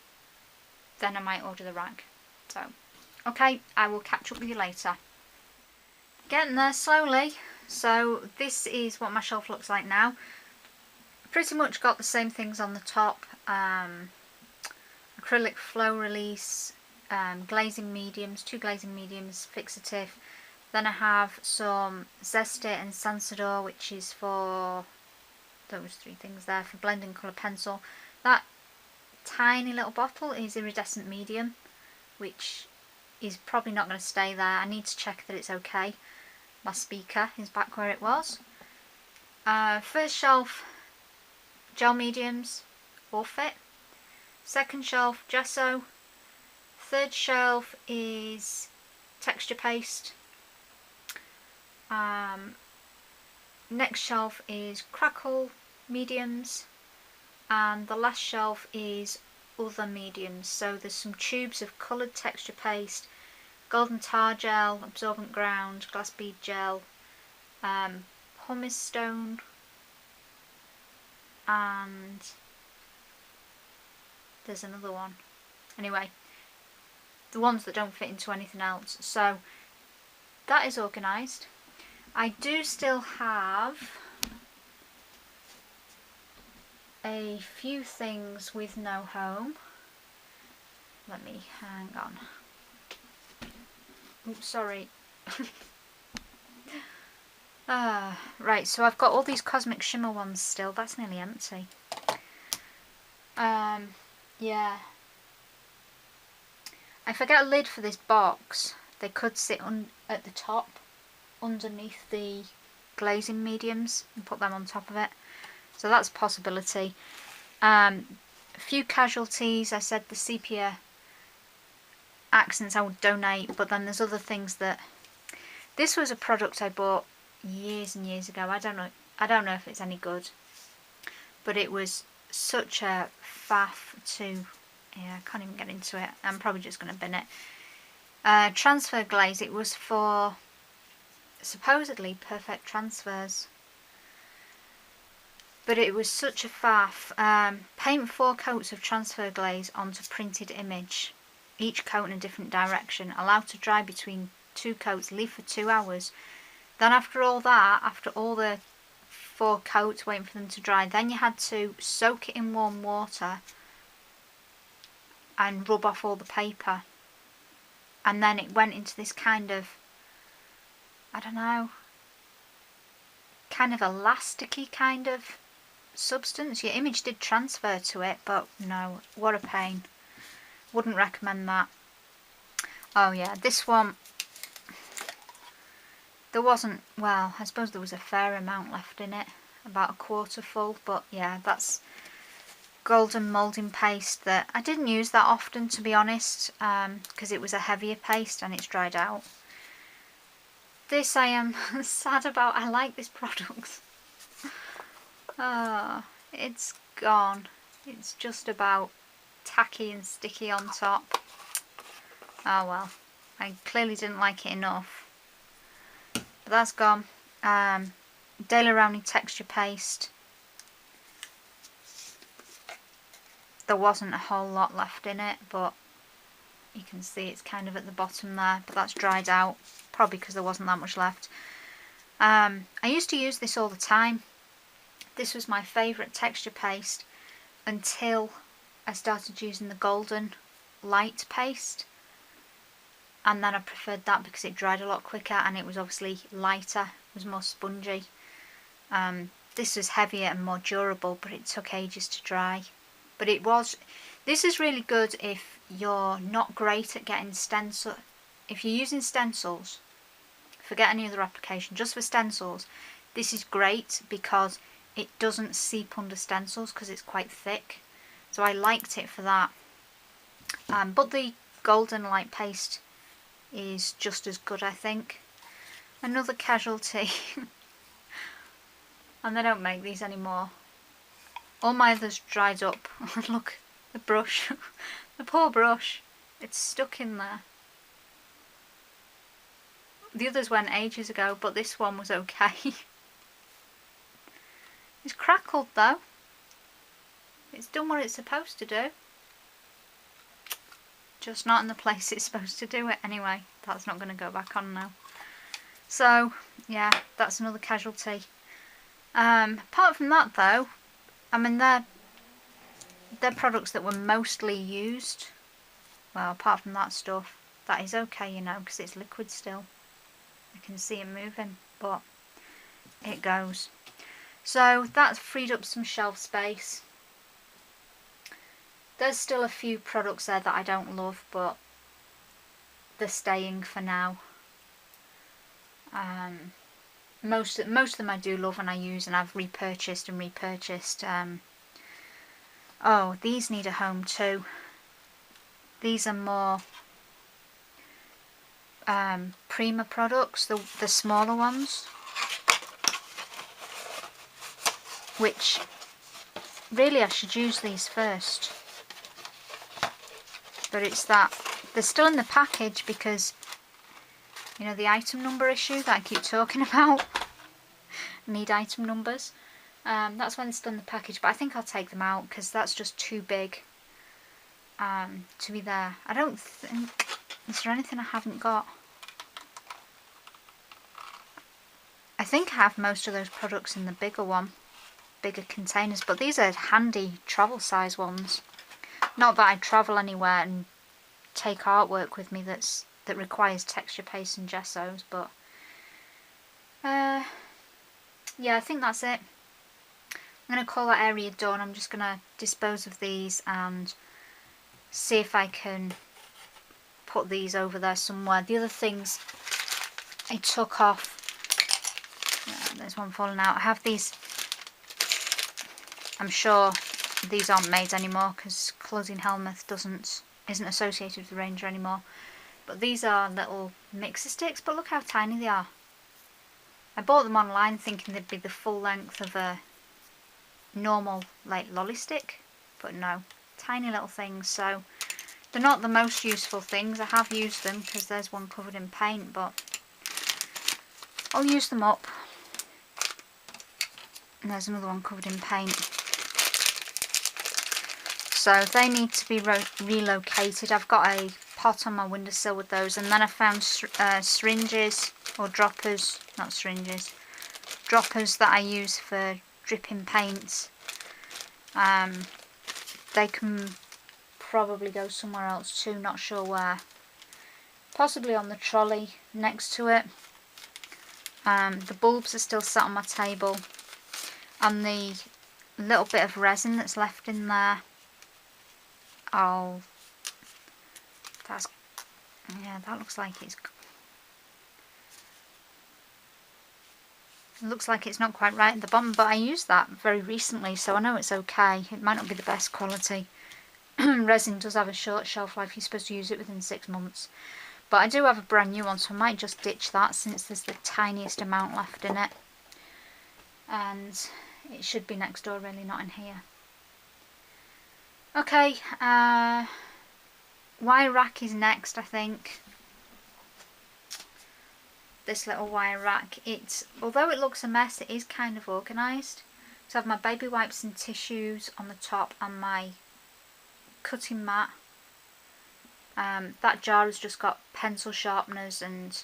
then I might order the rack. So, okay, I will catch up with you later. Getting there slowly. So this is what my shelf looks like now. Pretty much got the same things on the top. Acrylic flow release, glazing mediums, 2 glazing mediums, fixative. Then I have some Zesty and Sansador, which is for those 3 things there, for blending colour pencil. That tiny little bottle is iridescent medium, which is probably not going to stay there. I need to check that it's okay. My speaker is back where it was. First shelf, gel mediums, all fit. Second shelf, gesso. Third shelf is texture paste. Next shelf is crackle mediums. And the last shelf is other mediums. So there's some tubes of coloured texture paste, golden tar gel, absorbent ground, glass bead gel, pumice stone, and there's another one. Anyway, the ones that don't fit into anything else. So that is organised. I do still have a few things with no home. Let me hang on. Oops, sorry. Right, so I've got all these Cosmic Shimmer ones still. That's nearly empty. Yeah. If I get a lid for this box, they could sit at the top, underneath the glazing mediums, and put them on top of it. So that's a possibility. A few casualties. I said the sepia accents I would donate, but then there's other things that... This was a product I bought years and years ago. I don't know if it's any good, but it was such a faff to... Yeah, I can't even get into it. I'm probably just going to bin it. Transfer glaze. It was for supposedly perfect transfers, but it was such a faff. Paint 4 coats of transfer glaze onto printed image, each coat in a different direction, allowed to dry between 2 coats, leave for 2 hours. Then after all that, after all the 4 coats waiting for them to dry, then you had to soak it in warm water and rub off all the paper, and then it went into this kind of, I don't know, kind of elasticy kind of substance. Your image did transfer to it, but no, what a pain. Wouldn't recommend that. Oh yeah, this one, There wasn't, well, I suppose there was a fair amount left in it, about a quarter full, but yeah, that's golden moulding paste that I didn't use that often, to be honest, because it was a heavier paste and it's dried out. This I am sad about. I like this product. Oh, it's gone. It's just about tacky and sticky on top. Oh well, I clearly didn't like it enough. But that's gone. Daily Rounding texture paste. There wasn't a whole lot left in it, but you can see it's kind of at the bottom there, but that's dried out, probably because there wasn't that much left. I used to use this all the time. This was my favourite texture paste until I started using the golden light paste, and then I preferred that because it dried a lot quicker and it was obviously lighter, it was more spongy. This was heavier and more durable, but it took ages to dry. But this is really good if you're not great at getting stencil. If you're using stencils, forget any other application, just for stencils, this is great because it doesn't seep under stencils because it's quite thick. So I liked it for that. But the golden light paste is just as good, I think. Another casualty. And they don't make these anymore. All my others dried up. Look, the brush. The poor brush. It's stuck in there. The others went ages ago, but this one was okay. It's crackled though. It's done what it's supposed to do. Just not in the place it's supposed to do it anyway. That's not going to go back on now. So, yeah, that's another casualty. Apart from that though, I mean, they're products that were mostly used. Well, apart from that stuff, that is okay, you know, because it's liquid still. I can see it moving, but it goes. So that's freed up some shelf space. There's still a few products there that I don't love, but they're staying for now. Most of them I do love and I use, and I've repurchased and repurchased. Oh, these need a home too. These are more Prima products, the smaller ones, which really I should use these first. But it's that they're still in the package because, you know, the item number issue that I keep talking about. Need item numbers. That's when it's done the package, but I think I'll take them out because that's just too big to be there. I don't think... Is there anything I haven't got? I think I have most of those products in the bigger one, bigger containers, but these are handy travel size ones. Not that I travel anywhere and take artwork with me that requires texture paste and gessos, but yeah, I think that's it. I'm going to call that area done. I'm just going to dispose of these and see if I can put these over there somewhere. The other things I took off, there's one falling out. I have these, I'm sure these aren't made anymore because Closing Helmuth isn't associated with the Ranger anymore. But these are little mixer sticks, but look how tiny they are. I bought them online thinking they'd be the full length of a normal like lolly stick, but no, tiny little things. So they're not the most useful things. I have used them because there's one covered in paint, but I'll use them up. And there's another one covered in paint. So they need to be relocated. I've got a pot on my windowsill with those, and then I found syringes or droppers, not syringes, droppers that I use for dripping paints. They can probably go somewhere else too, not sure where. Possibly on the trolley next to it. The bulbs are still sat on my table, and the little bit of resin that's left in there, that looks like it's, It looks like it's not quite right at the bottom, but I used that very recently, so I know it's okay. It might not be the best quality. Resin does have a short shelf life. You're supposed to use it within 6 months. But I do have a brand new one, so I might just ditch that since there's the tiniest amount left in it. And it should be next door, really, not in here. Okay, wire rack is next, I think. This little wire rack, although it looks a mess, it is kind of organised. So I have my baby wipes and tissues on the top and my cutting mat. That jar has just got pencil sharpeners and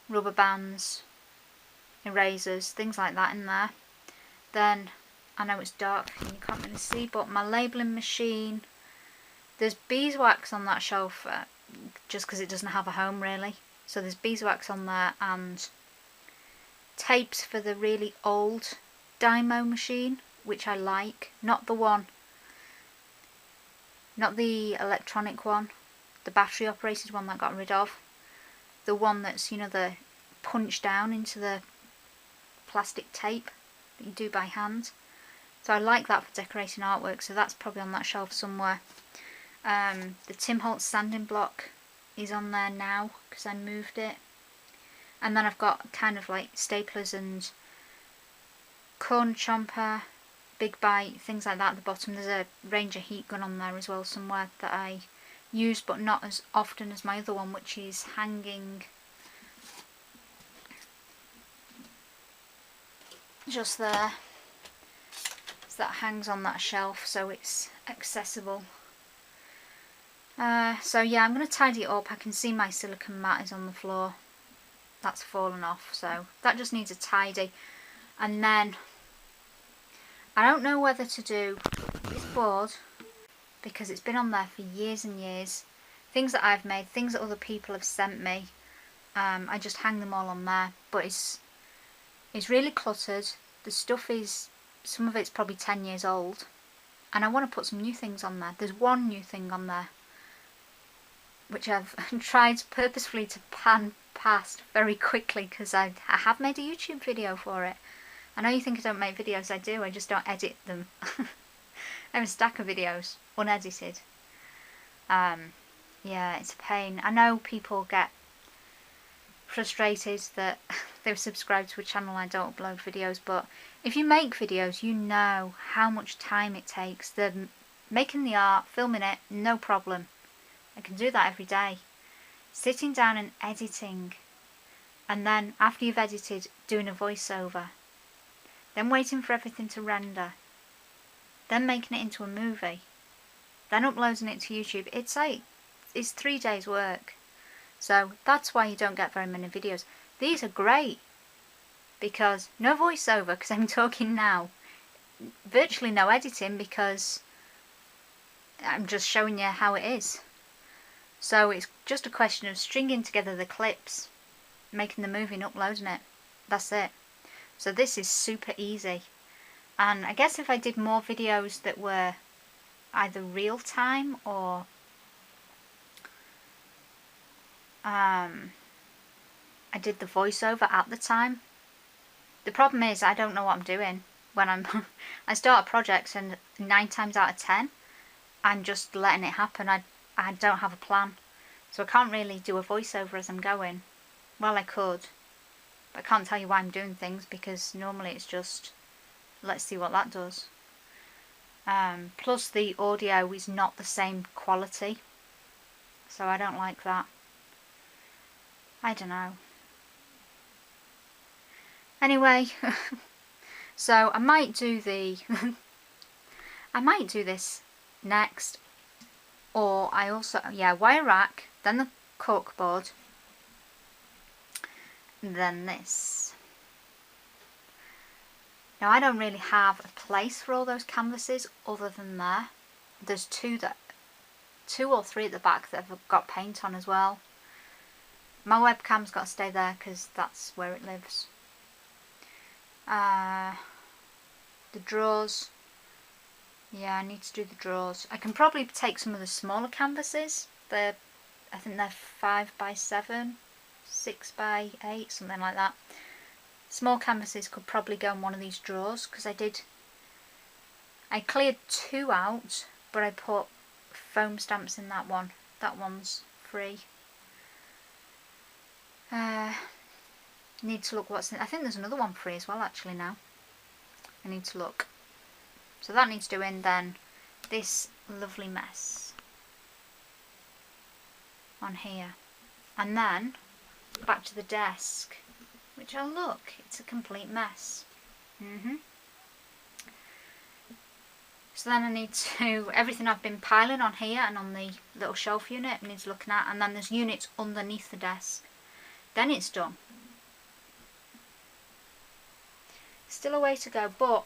rubber bands, erasers, things like that in there. Then, I know it's dark and you can't really see, but my labelling machine. There's beeswax on that shelf just because it doesn't have a home really. So there's beeswax on there and tapes for the really old Dymo machine, which I like. Not the electronic one, the battery operated one that I got rid of. The one that's, you know, the punch down into the plastic tape that you do by hand. So I like that for decorating artwork, so that's probably on that shelf somewhere. The Tim Holtz sanding block is on there now because I moved it. And then I've got kind of like staplers and corner chomper, big bite, things like that at the bottom. There's a Ranger heat gun on there as well somewhere that I use but not as often as my other one, which is hanging just there. So that hangs on that shelf so it's accessible. So yeah, I'm going to tidy it up. I can see my silicone mat is on the floor. That's fallen off, so that just needs a tidy. And then I don't know whether to do this board because it's been on there for years and years. Things that I've made, things that other people have sent me, I just hang them all on there. But it's really cluttered. The stuff is, some of it's probably 10 years old, and I want to put some new things on there. There's one new thing on there which I've tried purposefully to pan past very quickly because I have made a YouTube video for it. I know you think I don't make videos, I do, I just don't edit them. I have a stack of videos, unedited. Yeah, it's a pain. I know people get frustrated that they've subscribed to a channel I don't upload videos, but if you make videos, you know how much time it takes. Making the art, filming it, no problem. I can do that every day. Sitting down and editing, and then after you've edited, doing a voiceover, then waiting for everything to render, then making it into a movie, then uploading it to YouTube. It's 3 days work. So that's why you don't get very many videos. These are great because no voiceover because I'm talking now, virtually no editing because I'm just showing you how it is. So it's just a question of stringing together the clips, making the movie and uploading it. That's it. So this is super easy. And I guess if I did more videos that were either real time or I did the voiceover at the time. The problem is I don't know what I'm doing when I start a project, and 9 times out of 10 I'm just letting it happen. I don't have a plan, so I can't really do a voiceover as I'm going. Well, I could, but I can't tell you why I'm doing things because normally it's just let's see what that does. Plus the audio is not the same quality, so I don't like that. I don't know. Anyway, so I might do I might do this next, or I also, yeah, wire rack, then the cork board, then this. Now I don't really have a place for all those canvases other than there. There's two or three at the back that have got paint on as well. My webcam's got to stay there because that's where it lives. The drawers. Yeah, I need to do the drawers. I can probably take some of the smaller canvases. I think they're 5 by 7, 6 by 8, something like that. Small canvases could probably go in one of these drawers, because I cleared 2 out, but I put foam stamps in that one. That one's free. Need to look what's in. I think there's another one free as well actually now. I need to look. So that needs doing. Then this lovely mess on here. And then back to the desk, which, oh look, it's a complete mess. So then I need to, everything I've been piling on here and on the little shelf unit needs looking at, and then there's units underneath the desk. Then it's done. Still a way to go, but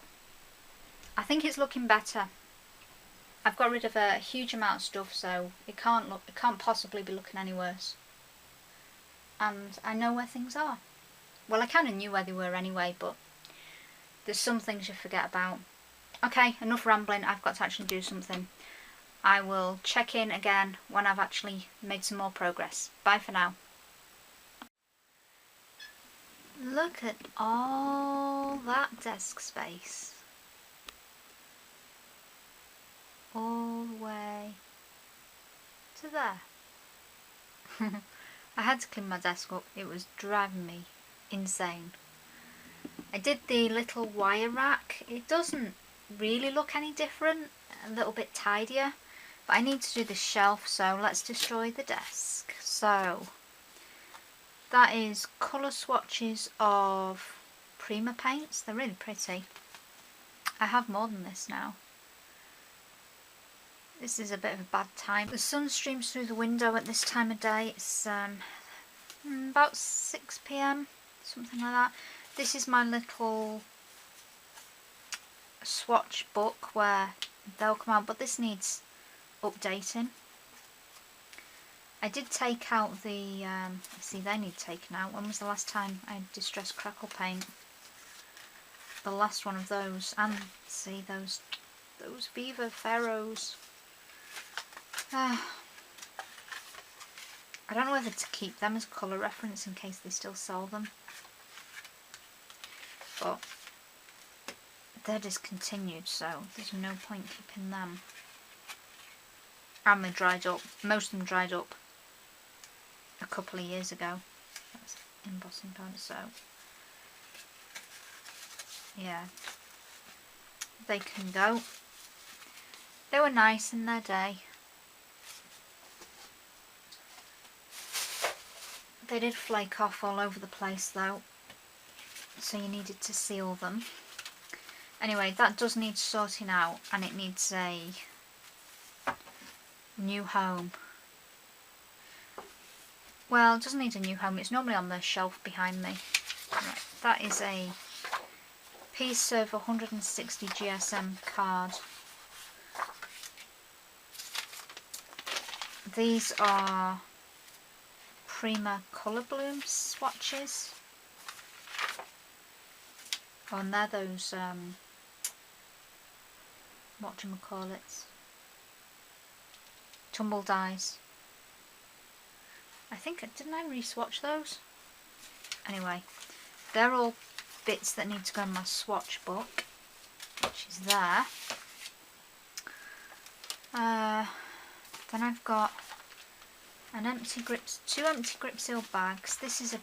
I think it's looking better. I've got rid of a huge amount of stuff, so it can't possibly be looking any worse. And I know where things are. Well, I kind of knew where they were anyway, but there's some things you forget about. Okay, enough rambling. I've got to actually do something. I will check in again when I've actually made some more progress. Bye for now. Look at all that desk space. All the way to there. I had to clean my desk up. It was driving me insane. I did the little wire rack. It doesn't really look any different. A little bit tidier. But I need to do the shelf, so let's destroy the desk. So that is colour swatches of Prima paints. They're really pretty. I have more than this now. This is a bit of a bad time. The sun streams through the window at this time of day. It's about 6 PM, something like that. This is my little swatch book where they'll come out, but this needs updating. I did take out the, see, they need taken out. When was the last time I had distressed crackle paint? The last one of those. And see those Viva Ferros. I don't know whether to keep them as colour reference in case they still sell them. But they're discontinued, so there's no point keeping them. And they dried up. Most of them dried up a couple of years ago. That's embossing powder, so yeah, they can go. They were nice in their day. They did flake off all over the place though, so you needed to seal them. Anyway, that does need sorting out, and it needs a new home. Well, it doesn't need a new home. It's normally on the shelf behind me. Right, that is a piece of 160 GSM card. These are Prima Colour Bloom swatches. Oh, and they're those, whatchamacallits, tumble dyes. I think, didn't I re-swatch those? Anyway, they're all bits that need to go in my swatch book, which is there. Then I've got an empty grip, 2 empty grip seal bags. This has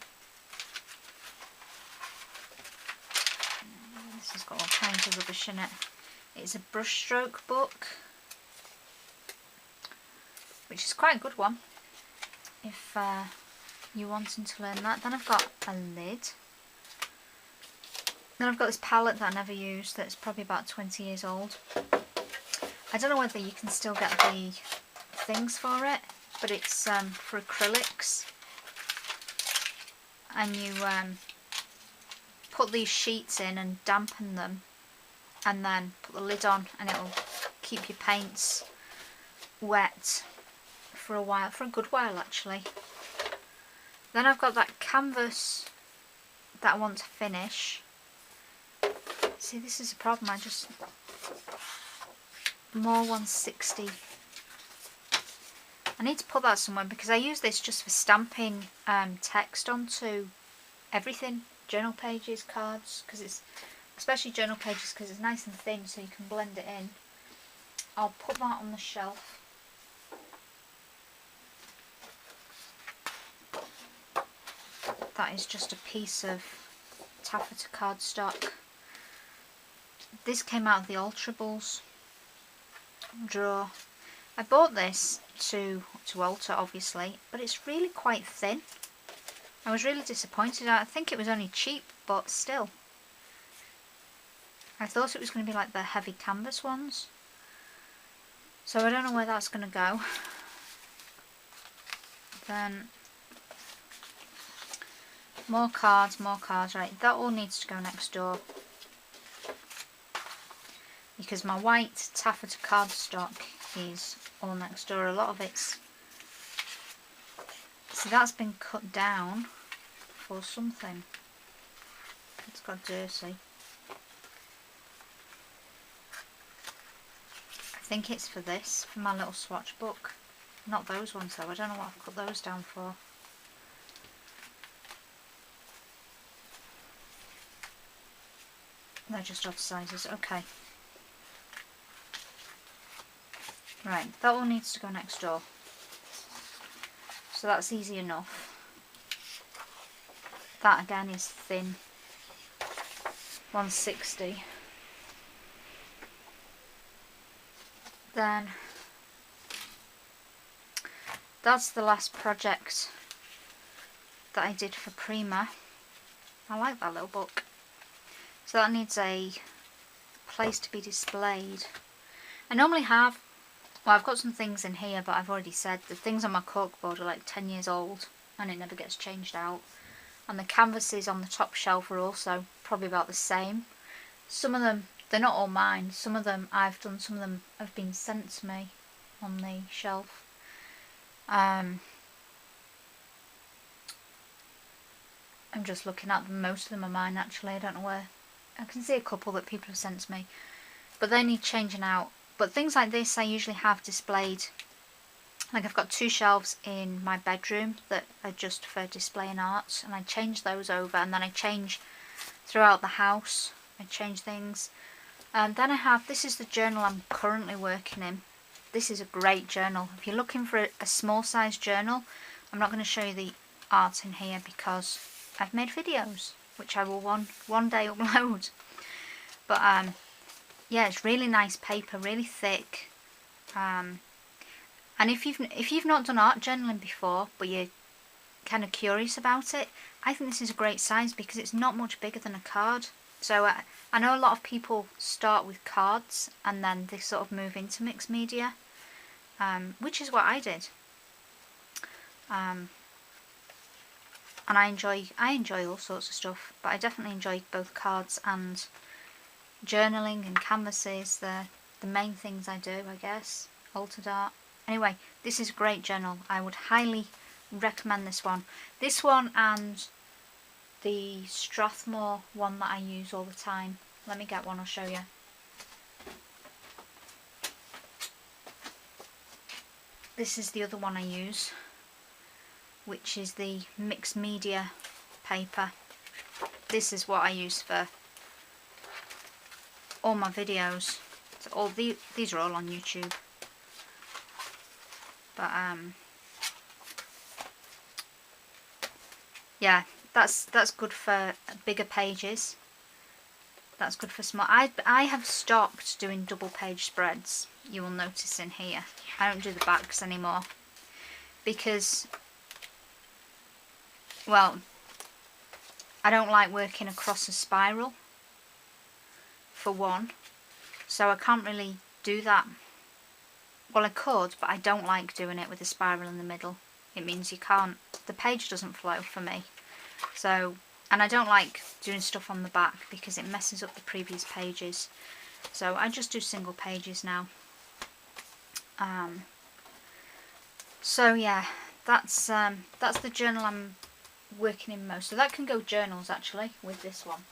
got all kinds of rubbish in it. It's a brushstroke book, which is quite a good one if you're wanting to learn that. Then I've got a lid. Then I've got this palette that I never used that's probably about 20 years old. I don't know whether you can still get the things for it, but it's for acrylics. And you put these sheets in and dampen them, and then put the lid on, and it'll keep your paints wet for a while, for a good while actually. Then I've got that canvas that I want to finish. See, this is a problem. More 160. I need to put that somewhere because I use this just for stamping text onto everything journal pages, cards, because it's, especially journal pages, because it's nice and thin so you can blend it in. I'll put that on the shelf. That is just a piece of taffeta cardstock. This came out of the Alterables drawer. I bought this to alter, obviously, but it's really quite thin. I was really disappointed. I think it was only cheap, but still. I thought it was going to be like the heavy canvas ones. So I don't know where that's going to go. Then more cards, right, that all needs to go next door. Because my white taffeta cardstock is all next door. A lot of it's, see, that's been cut down for something. It's got dirty. I think it's for this, for my little swatch book. Not those ones though, I don't know what I've cut those down for. They're just odd sizes, okay. Right, that one needs to go next door. So that's easy enough. That again is thin. 160. Then that's the last project that I did for Prima. I like that little book. So that needs a place to be displayed. I normally have, well, I've got some things in here, but I've already said the things on my corkboard are like 10 years old and it never gets changed out. And the canvases on the top shelf are also probably about the same. Some of them, they're not all mine. Some of them I've done, some of them have been sent to me on the shelf. I'm just looking at them. Most of them are mine actually. I don't know where. I can see a couple that people have sent to me, but they need changing out. But things like this I usually have displayed. Like I've got 2 shelves in my bedroom that are just for displaying art, and I change those over, and then I change throughout the house. I change things. Then I have, this is the journal I'm currently working in. This is a great journal. If you're looking for a small size journal, I'm not going to show you the art in here because I've made videos, which I will one day upload. But yeah, it's really nice paper, really thick. And if you've not done art journaling before, but you're kind of curious about it, I think this is a great size because it's not much bigger than a card. So I know a lot of people start with cards and then they sort of move into mixed media, which is what I did. And I enjoy all sorts of stuff, but I definitely enjoy both cards and journaling and canvases. They're the main things I do, I guess. Altered art. Anyway, this is a great journal. I would highly recommend this one. This one and the Strathmore one that I use all the time. Let me get one, I'll show you. This is the other one I use, which is the mixed media paper. This is what I use for all my videos. So all these are all on YouTube. But yeah, that's good for bigger pages. That's good for small. I have stopped doing double page spreads. You will notice in here. I don't do the backs anymore because, well, I don't like working across a spiral, for one, so I can't really do that. Well, I could, but I don't like doing it with a spiral in the middle. It means you can't, the page doesn't flow for me. So, and I don't like doing stuff on the back because it messes up the previous pages. So I just do single pages now. So yeah, that's the journal I'm working in most. So that can go journals actually with this one.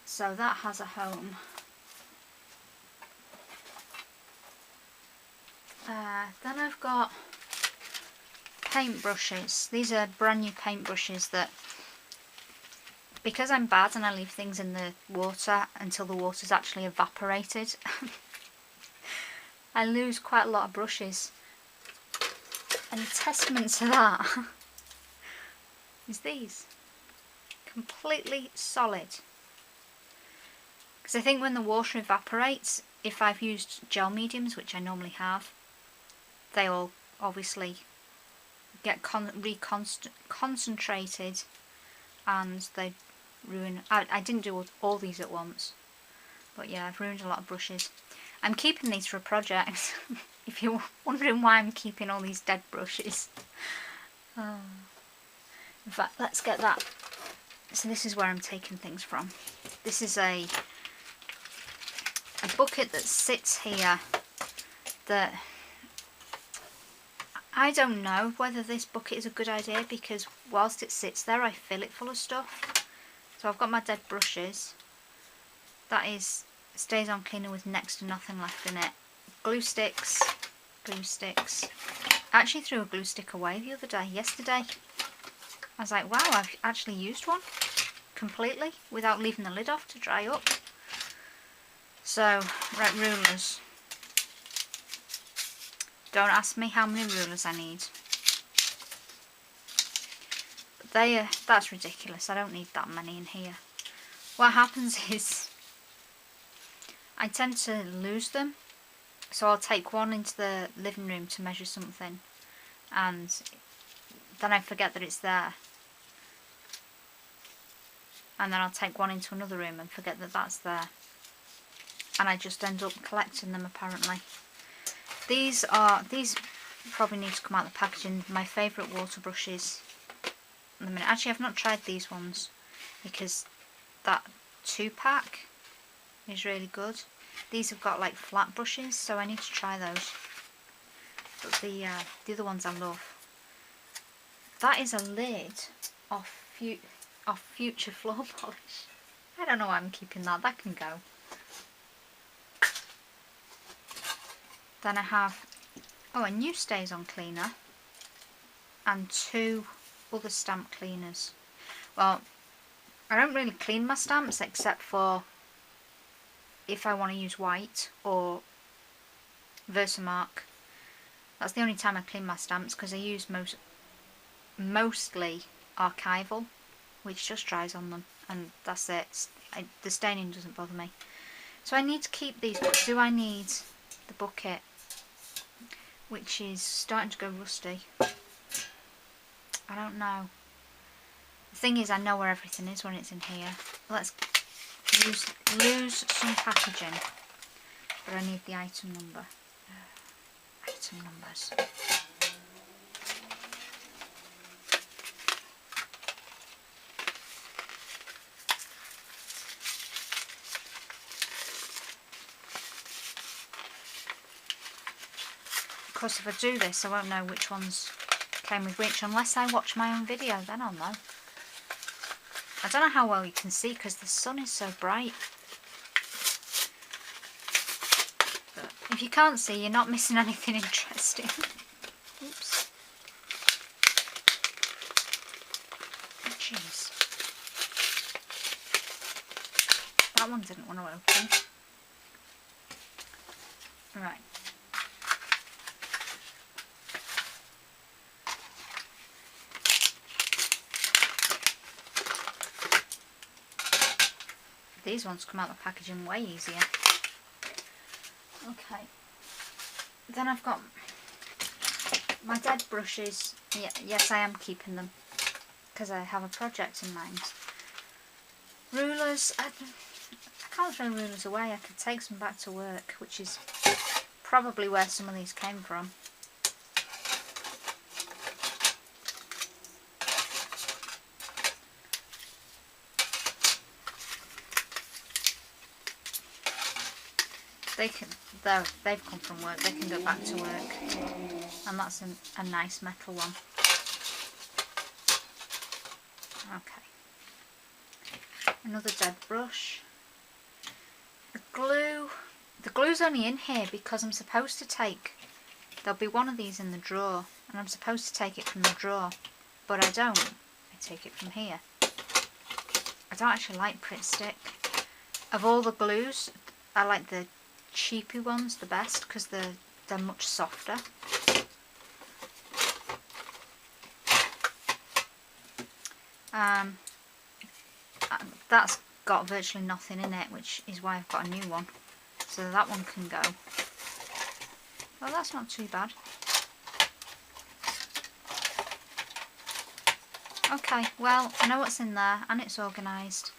So that has a home. Then I've got paintbrushes. These are brand new paintbrushes that, because I'm bad and I leave things in the water until the water's actually evaporated, I lose quite a lot of brushes. And a testament to that is these. Completely solid. Because I think when the water evaporates, if I've used gel mediums, which I normally have, they all obviously get concentrated and they ruin. I didn't do all these at once, but yeah, I've ruined a lot of brushes. I'm keeping these for a project. If you're wondering why I'm keeping all these dead brushes. In fact, let's get that. So this is where I'm taking things from. This is a bucket that sits here that I don't know whether this bucket is a good idea, because whilst it sits there I fill it full of stuff. So I've got my dead brushes. That is stays on cleaner with next to nothing left in it. Glue sticks. I actually threw a glue stick away the other day, yesterday. I was like, wow, I've actually used one completely without leaving the lid off to dry up. So, right, rulers. Don't ask me how many rulers I need. But that's ridiculous. I don't need that many in here. What happens is I tend to lose them. So I'll take one into the living room to measure something, and then I forget that it's there. And then I'll take one into another room and forget that that's there. And I just end up collecting them apparently. These probably need to come out of the packaging. My favourite water brushes at the minute. Actually, I've not tried these ones because that 2-pack is really good. These have got like flat brushes, so I need to try those. But the other ones I love. That is a lid off future floor polish. I don't know why I'm keeping that. That can go. Then I have a new stays on cleaner and 2 other stamp cleaners. Well, I don't really clean my stamps except for if I want to use white or Versamark. That's the only time I clean my stamps, because I use mostly archival, which just dries on them, and that's it. The staining doesn't bother me. So I need to keep these, but do I need the bucket, which is starting to go rusty? I don't know. The thing is, I know where everything is when it's in here. Let's lose some packaging, but I need the item number. Item numbers. Of course, if I do this, I won't know which ones came with which, unless I watch my own video, then I'll know. I don't know how well you can see because the sun is so bright. But if you can't see, you're not missing anything interesting. Oops. Jeez. That one didn't want to open. Right. These ones come out of the packaging way easier. Okay. Then I've got my dead brushes. Yeah, yes, I am keeping them because I have a project in mind. Rulers. I can't throw rulers away. I could take some back to work, which is probably where some of these came from. They've come from work, they can go back to work, and that's a nice metal one. Okay, another dead brush. The glue's only in here because I'm supposed to take, there'll be one of these in the drawer, and I'm supposed to take it from the drawer, but I don't. I take it from here. I don't actually like Pritt Stick. Of all the glues, I like the cheapy ones the best because they're much softer. That's got virtually nothing in it, which is why I've got a new one. So that one can go. Well, that's not too bad. Okay, well, I know what's in there and it's organised.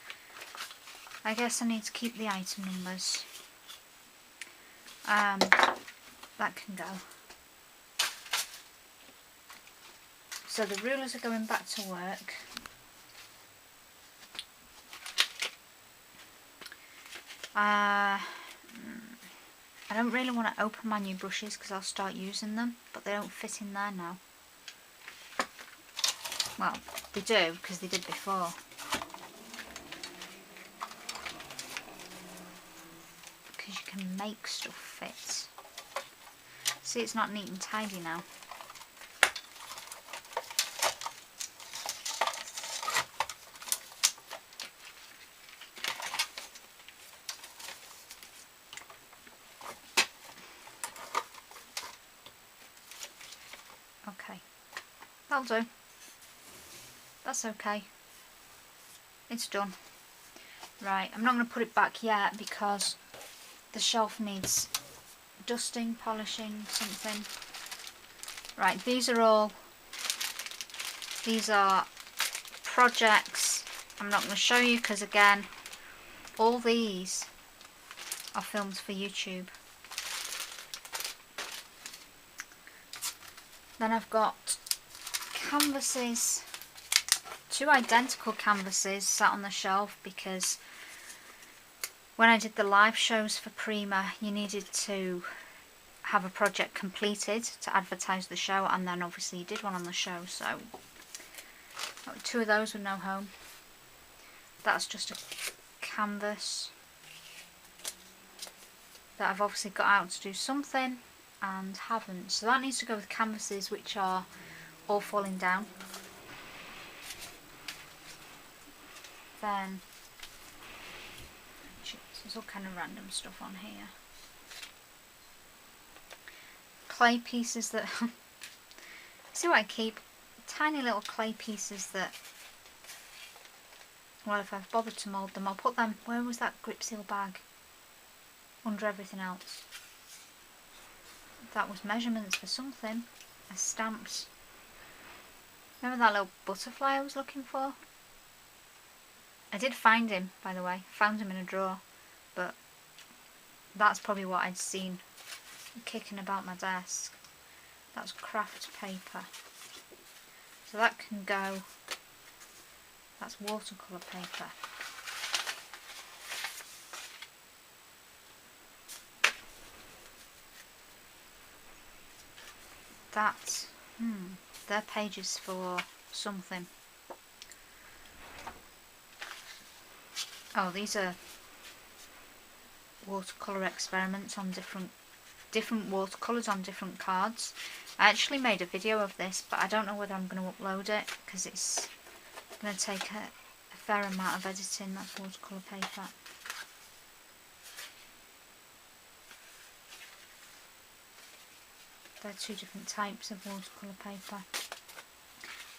I guess I need to keep the item numbers. That can go. So the rulers are going back to work. I don't really want to open my new brushes because I'll start using them, but they don't fit in there now. Well, they do because they did before. Because you can make stuff fit. See, it's not neat and tidy now. Okay, that'll do. That's okay. It's done. Right, I'm not going to put it back yet because the shelf needs dusting, polishing, something. Right, these are projects. I'm not going to show you because, again, all these are filmed for YouTube. Then I've got canvases, 2 identical canvases sat on the shelf because when I did the live shows for Prima, you needed to have a project completed to advertise the show, and then obviously you did one on the show, so 2 of those with no home. That's just a canvas that I've obviously got out to do something and haven't, so that needs to go with canvases which are all falling down. Then there's all kind of random stuff on here. Clay pieces that see what I keep? Tiny little clay pieces that, well, if I've bothered to mould them, I'll put them, where was that grip seal bag? Under everything else. That was measurements for something. I stamped. Remember that little butterfly I was looking for? I did find him, by the way. Found him in a drawer. But that's probably what I'd seen kicking about my desk. That's craft paper. So that can go. That's watercolour paper. That, they're pages for something. Oh, these are watercolour experiments on different watercolours on different cards. I actually made a video of this, but I don't know whether I'm going to upload it because it's going to take a fair amount of editing. That's watercolour paper. They're 2 different types of watercolour paper.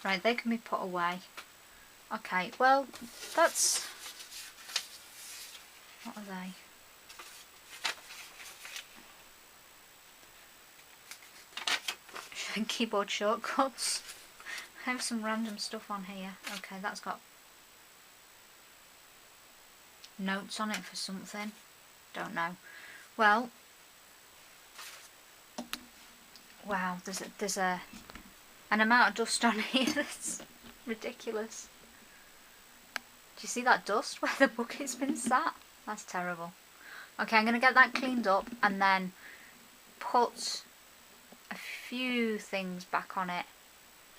Right, they can be put away. Okay, well, that's... What are they? Keyboard shortcuts. I have some random stuff on here. Okay, that's got notes on it for something. Don't know. Well, wow, there's an amount of dust on here that's ridiculous. Do you see that dust where the bucket's been sat? That's terrible. Okay, I'm going to get that cleaned up and then put a few things back on it,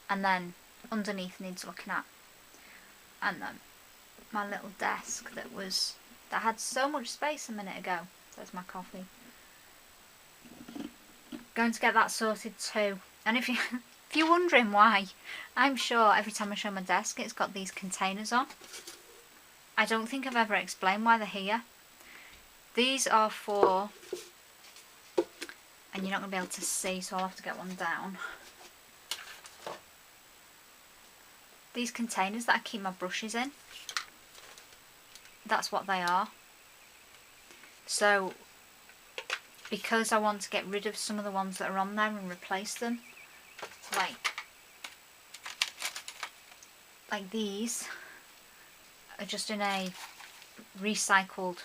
and then underneath needs looking at. And then my little desk that had so much space a minute ago. There's my coffee. Going to get that sorted too. And if If you're wondering why, I'm sure every time I show my desk it's got these containers on. I don't think I've ever explained why they're here. These are for, and you're not going to be able to see, so I'll have to get one down. These containers that I keep my brushes in, that's what they are. So because I want to get rid of some of the ones that are on there and replace them, like these are just in a recycled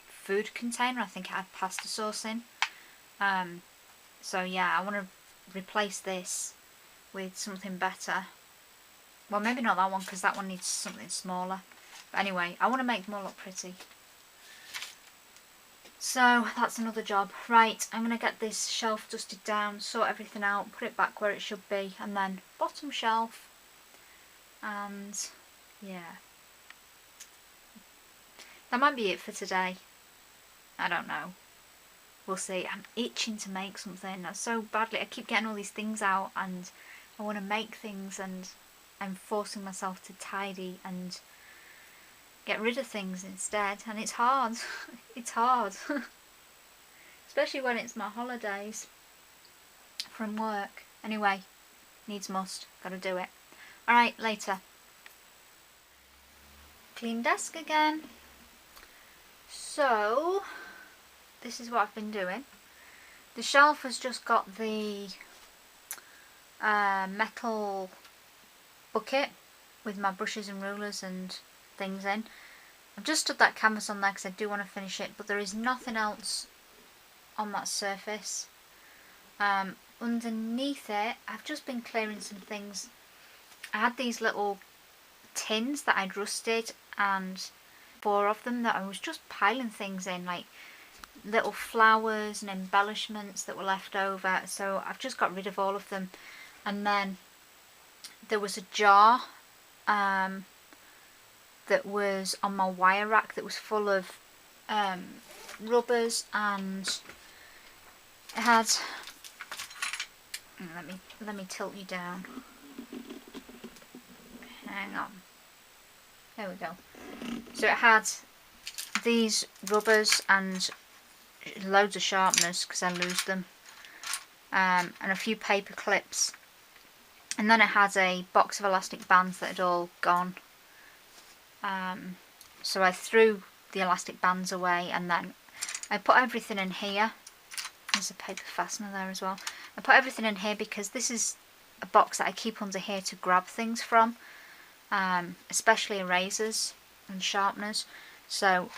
food container. I think it had pasta sauce in. So yeah, I want to replace this with something better. Well, maybe not that one, because that one needs something smaller. But anyway, I want to make them all look pretty. So that's another job. Right, I'm going to get this shelf dusted down, sort everything out, put it back where it should be, and then bottom shelf. And yeah, that might be it for today. I don't know. We'll see. I'm itching to make something so badly. I keep getting all these things out and I want to make things, and I'm forcing myself to tidy and get rid of things instead, and it's hard. It's hard. Especially when it's my holidays from work. Anyway, needs must. Gotta do it. Alright, later. Clean desk again. So, this is what I've been doing. The shelf has just got the metal bucket with my brushes and rulers and things in. I've just stood that canvas on there because I do want to finish it, but there is nothing else on that surface. Underneath it, I've just been clearing some things. I had these little tins that I'd rusted, and 4 of them that I was just piling things in, like little flowers and embellishments that were left over. So I've just got rid of all of them. And then there was a jar that was on my wire rack that was full of rubbers, and it had, let me tilt you down. Hang on. There we go. So it had these rubbers and loads of sharpeners because I lose them, and a few paper clips, and then it had a box of elastic bands that had all gone. So I threw the elastic bands away, and then I put everything in here. There's a paper fastener there as well. I put everything in here because this is a box that I keep under here to grab things from, especially erasers and sharpeners. So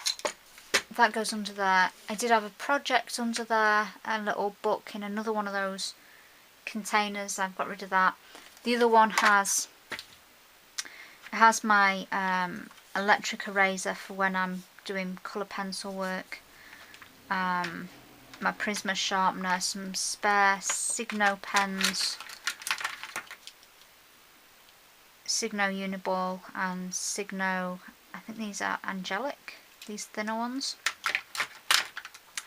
that goes under there. I did have a project under there, a little book in another one of those containers. I've got rid of that. The other one has my electric eraser for when I'm doing colour pencil work, my Prisma sharpener, some spare Signo pens, Signo Uniball and Signo, I think these are Angelic, these thinner ones.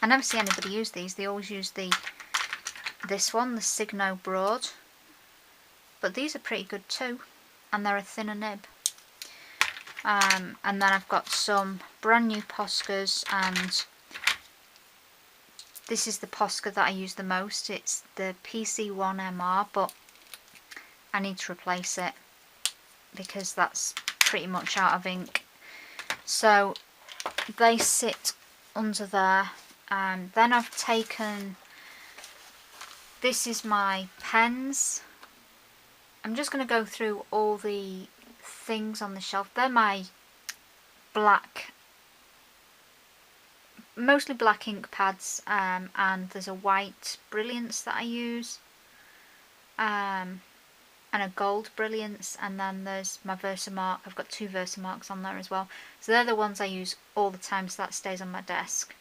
I never see anybody use these. They always use this one, the Signo Broad, but these are pretty good too, and they're a thinner nib. And then I've got some brand new Poscas, and this is the Posca that I use the most. It's the PC1MR, but I need to replace it because that's pretty much out of ink. So they sit under there. Then I've taken, this is my pens. I'm just going to go through all the things on the shelf. They're my black, mostly black ink pads, and there's a white Brilliance that I use, and a gold Brilliance, and then there's my Versamark. I've got 2 Versamarks on there as well. So they're the ones I use all the time, so that stays on my desk.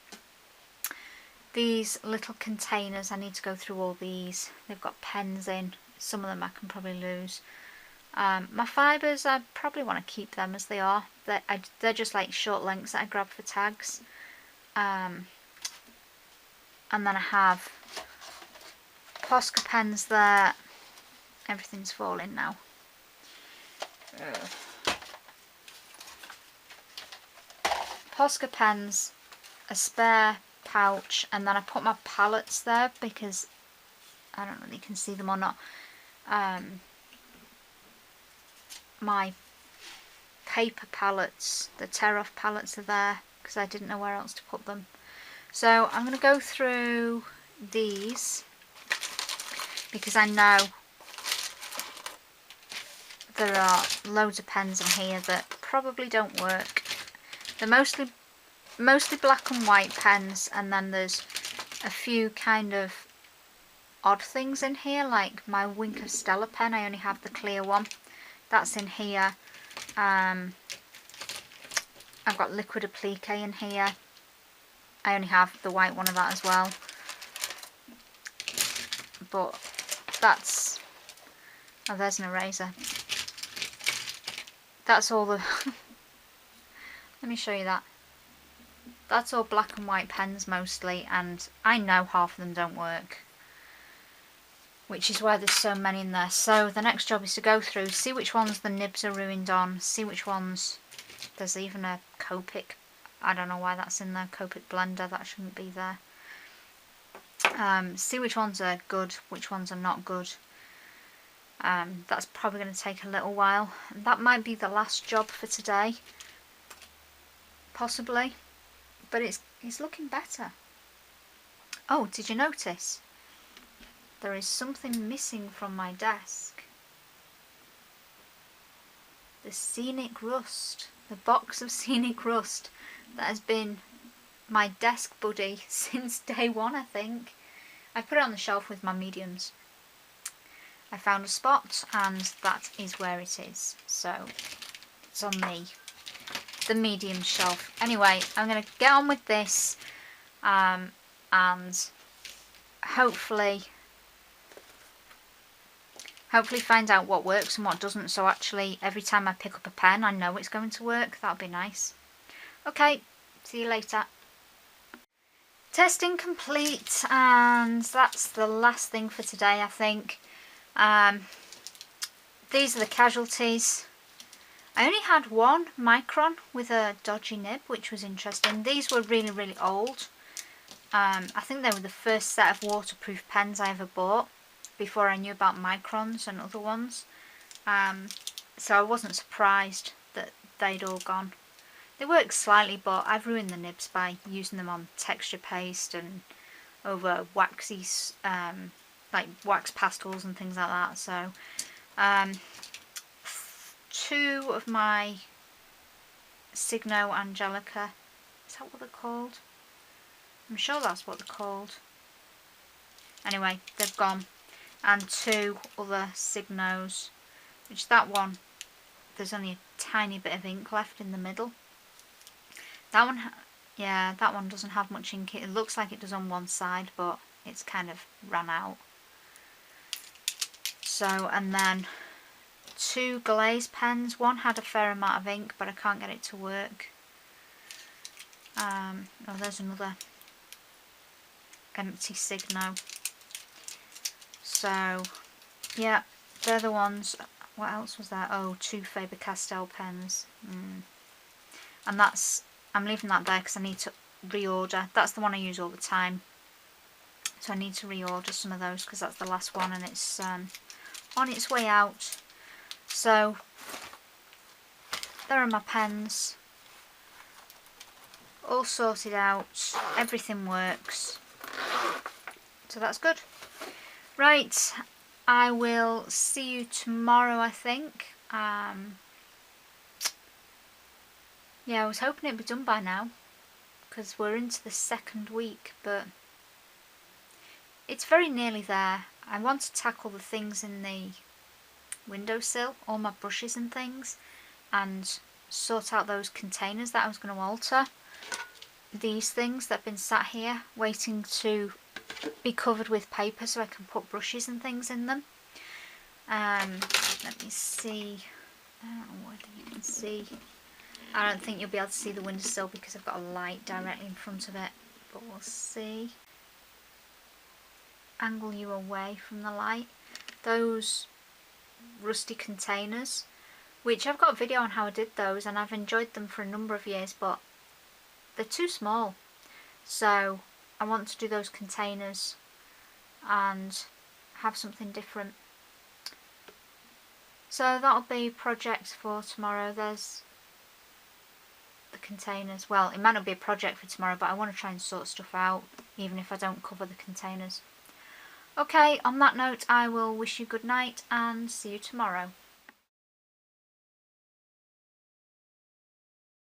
These little containers, I need to go through all these. They've got pens in. Some of them I can probably lose. My fibres, I probably want to keep them as they are. They're just like short lengths that I grab for tags. And then I have Posca pens there, Everything's falling now. Posca pens, a spare pouch, and then I put my palettes there because I don't know if you can see them or not. My paper palettes, the tear-off palettes are there because I didn't know where else to put them. So I'm going to go through these because I know there are loads of pens in here that probably don't work. They're mostly black and white pens, and then there's a few kind of odd things in here, like my Wink of Stella pen. I only have the clear one. That's in here. I've got liquid applique in here. I only have the white one of that as well. But that's... oh, there's an eraser. That's all the... let me show you that. That's all black and white pens mostly, and I know half of them don't work, which is why there's so many in there. So the next job is to go through, see which ones the nibs are ruined on, see which ones... there's even a Copic, I don't know why that's in there, Copic blender, that shouldn't be there. See which ones are good, which ones are not good. That's probably going to take a little while. That might be the last job for today, possibly, but it's looking better. Oh, did you notice? There is something missing from my desk. The Scenic Rust. The box of Scenic Rust that has been my desk buddy since day one, I think. I put it on the shelf with my mediums. I found a spot and that is where it is. So it's on the medium shelf. Anyway, I'm going to get on with this and hopefully find out what works and what doesn't, so actually every time I pick up a pen I know it's going to work. That would be nice. Okay, see you later. Testing complete, and that's the last thing for today, I think. These are the casualties. I only had one micron with a dodgy nib, which was interesting. These were really, really old. I think they were the first set of waterproof pens I ever bought before I knew about microns and other ones. So I wasn't surprised that they'd all gone. They work slightly, but I've ruined the nibs by using them on texture paste and over waxy, like wax pastels and things like that. So, two of my Signo Angelica, is that what they're called? I'm sure that's what they're called. Anyway, they've gone. And two other Signos, which that one, there's only a tiny bit of ink left in the middle. That one, yeah, that one doesn't have much ink. It looks like it does on one side, but it's kind of run out. So, and then two glaze pens. One had a fair amount of ink, but I can't get it to work. Oh, there's another empty Signo. So, yeah, they're the ones. What else was there? Oh, two Faber-Castell pens. And that's, I'm leaving that there because I need to reorder. That's the one I use all the time. So I need to reorder some of those because that's the last one and it's on its way out. So, there are my pens. All sorted out. Everything works. So that's good. Right, I will see you tomorrow, I think. Yeah, I was hoping it'd be done by now, because we're into the second week, but it's very nearly there. I want to tackle the things in the windowsill, all my brushes and things, and sort out those containers that I was going to alter. These things that have been sat here, waiting to be covered with paper so I can put brushes and things in them. Let me see. I don't know whether you can see. I don't think you'll be able to see the windowsill because I've got a light directly in front of it, but we'll see. Angle you away from the light. Those rusty containers, which I've got a video on how I did those, and I've enjoyed them for a number of years, but they're too small. So I want to do those containers and have something different. So that'll be projects for tomorrow. There's the containers. Well, it might not be a project for tomorrow, but I want to try and sort stuff out, even if I don't cover the containers. Okay, on that note, I will wish you good night and see you tomorrow.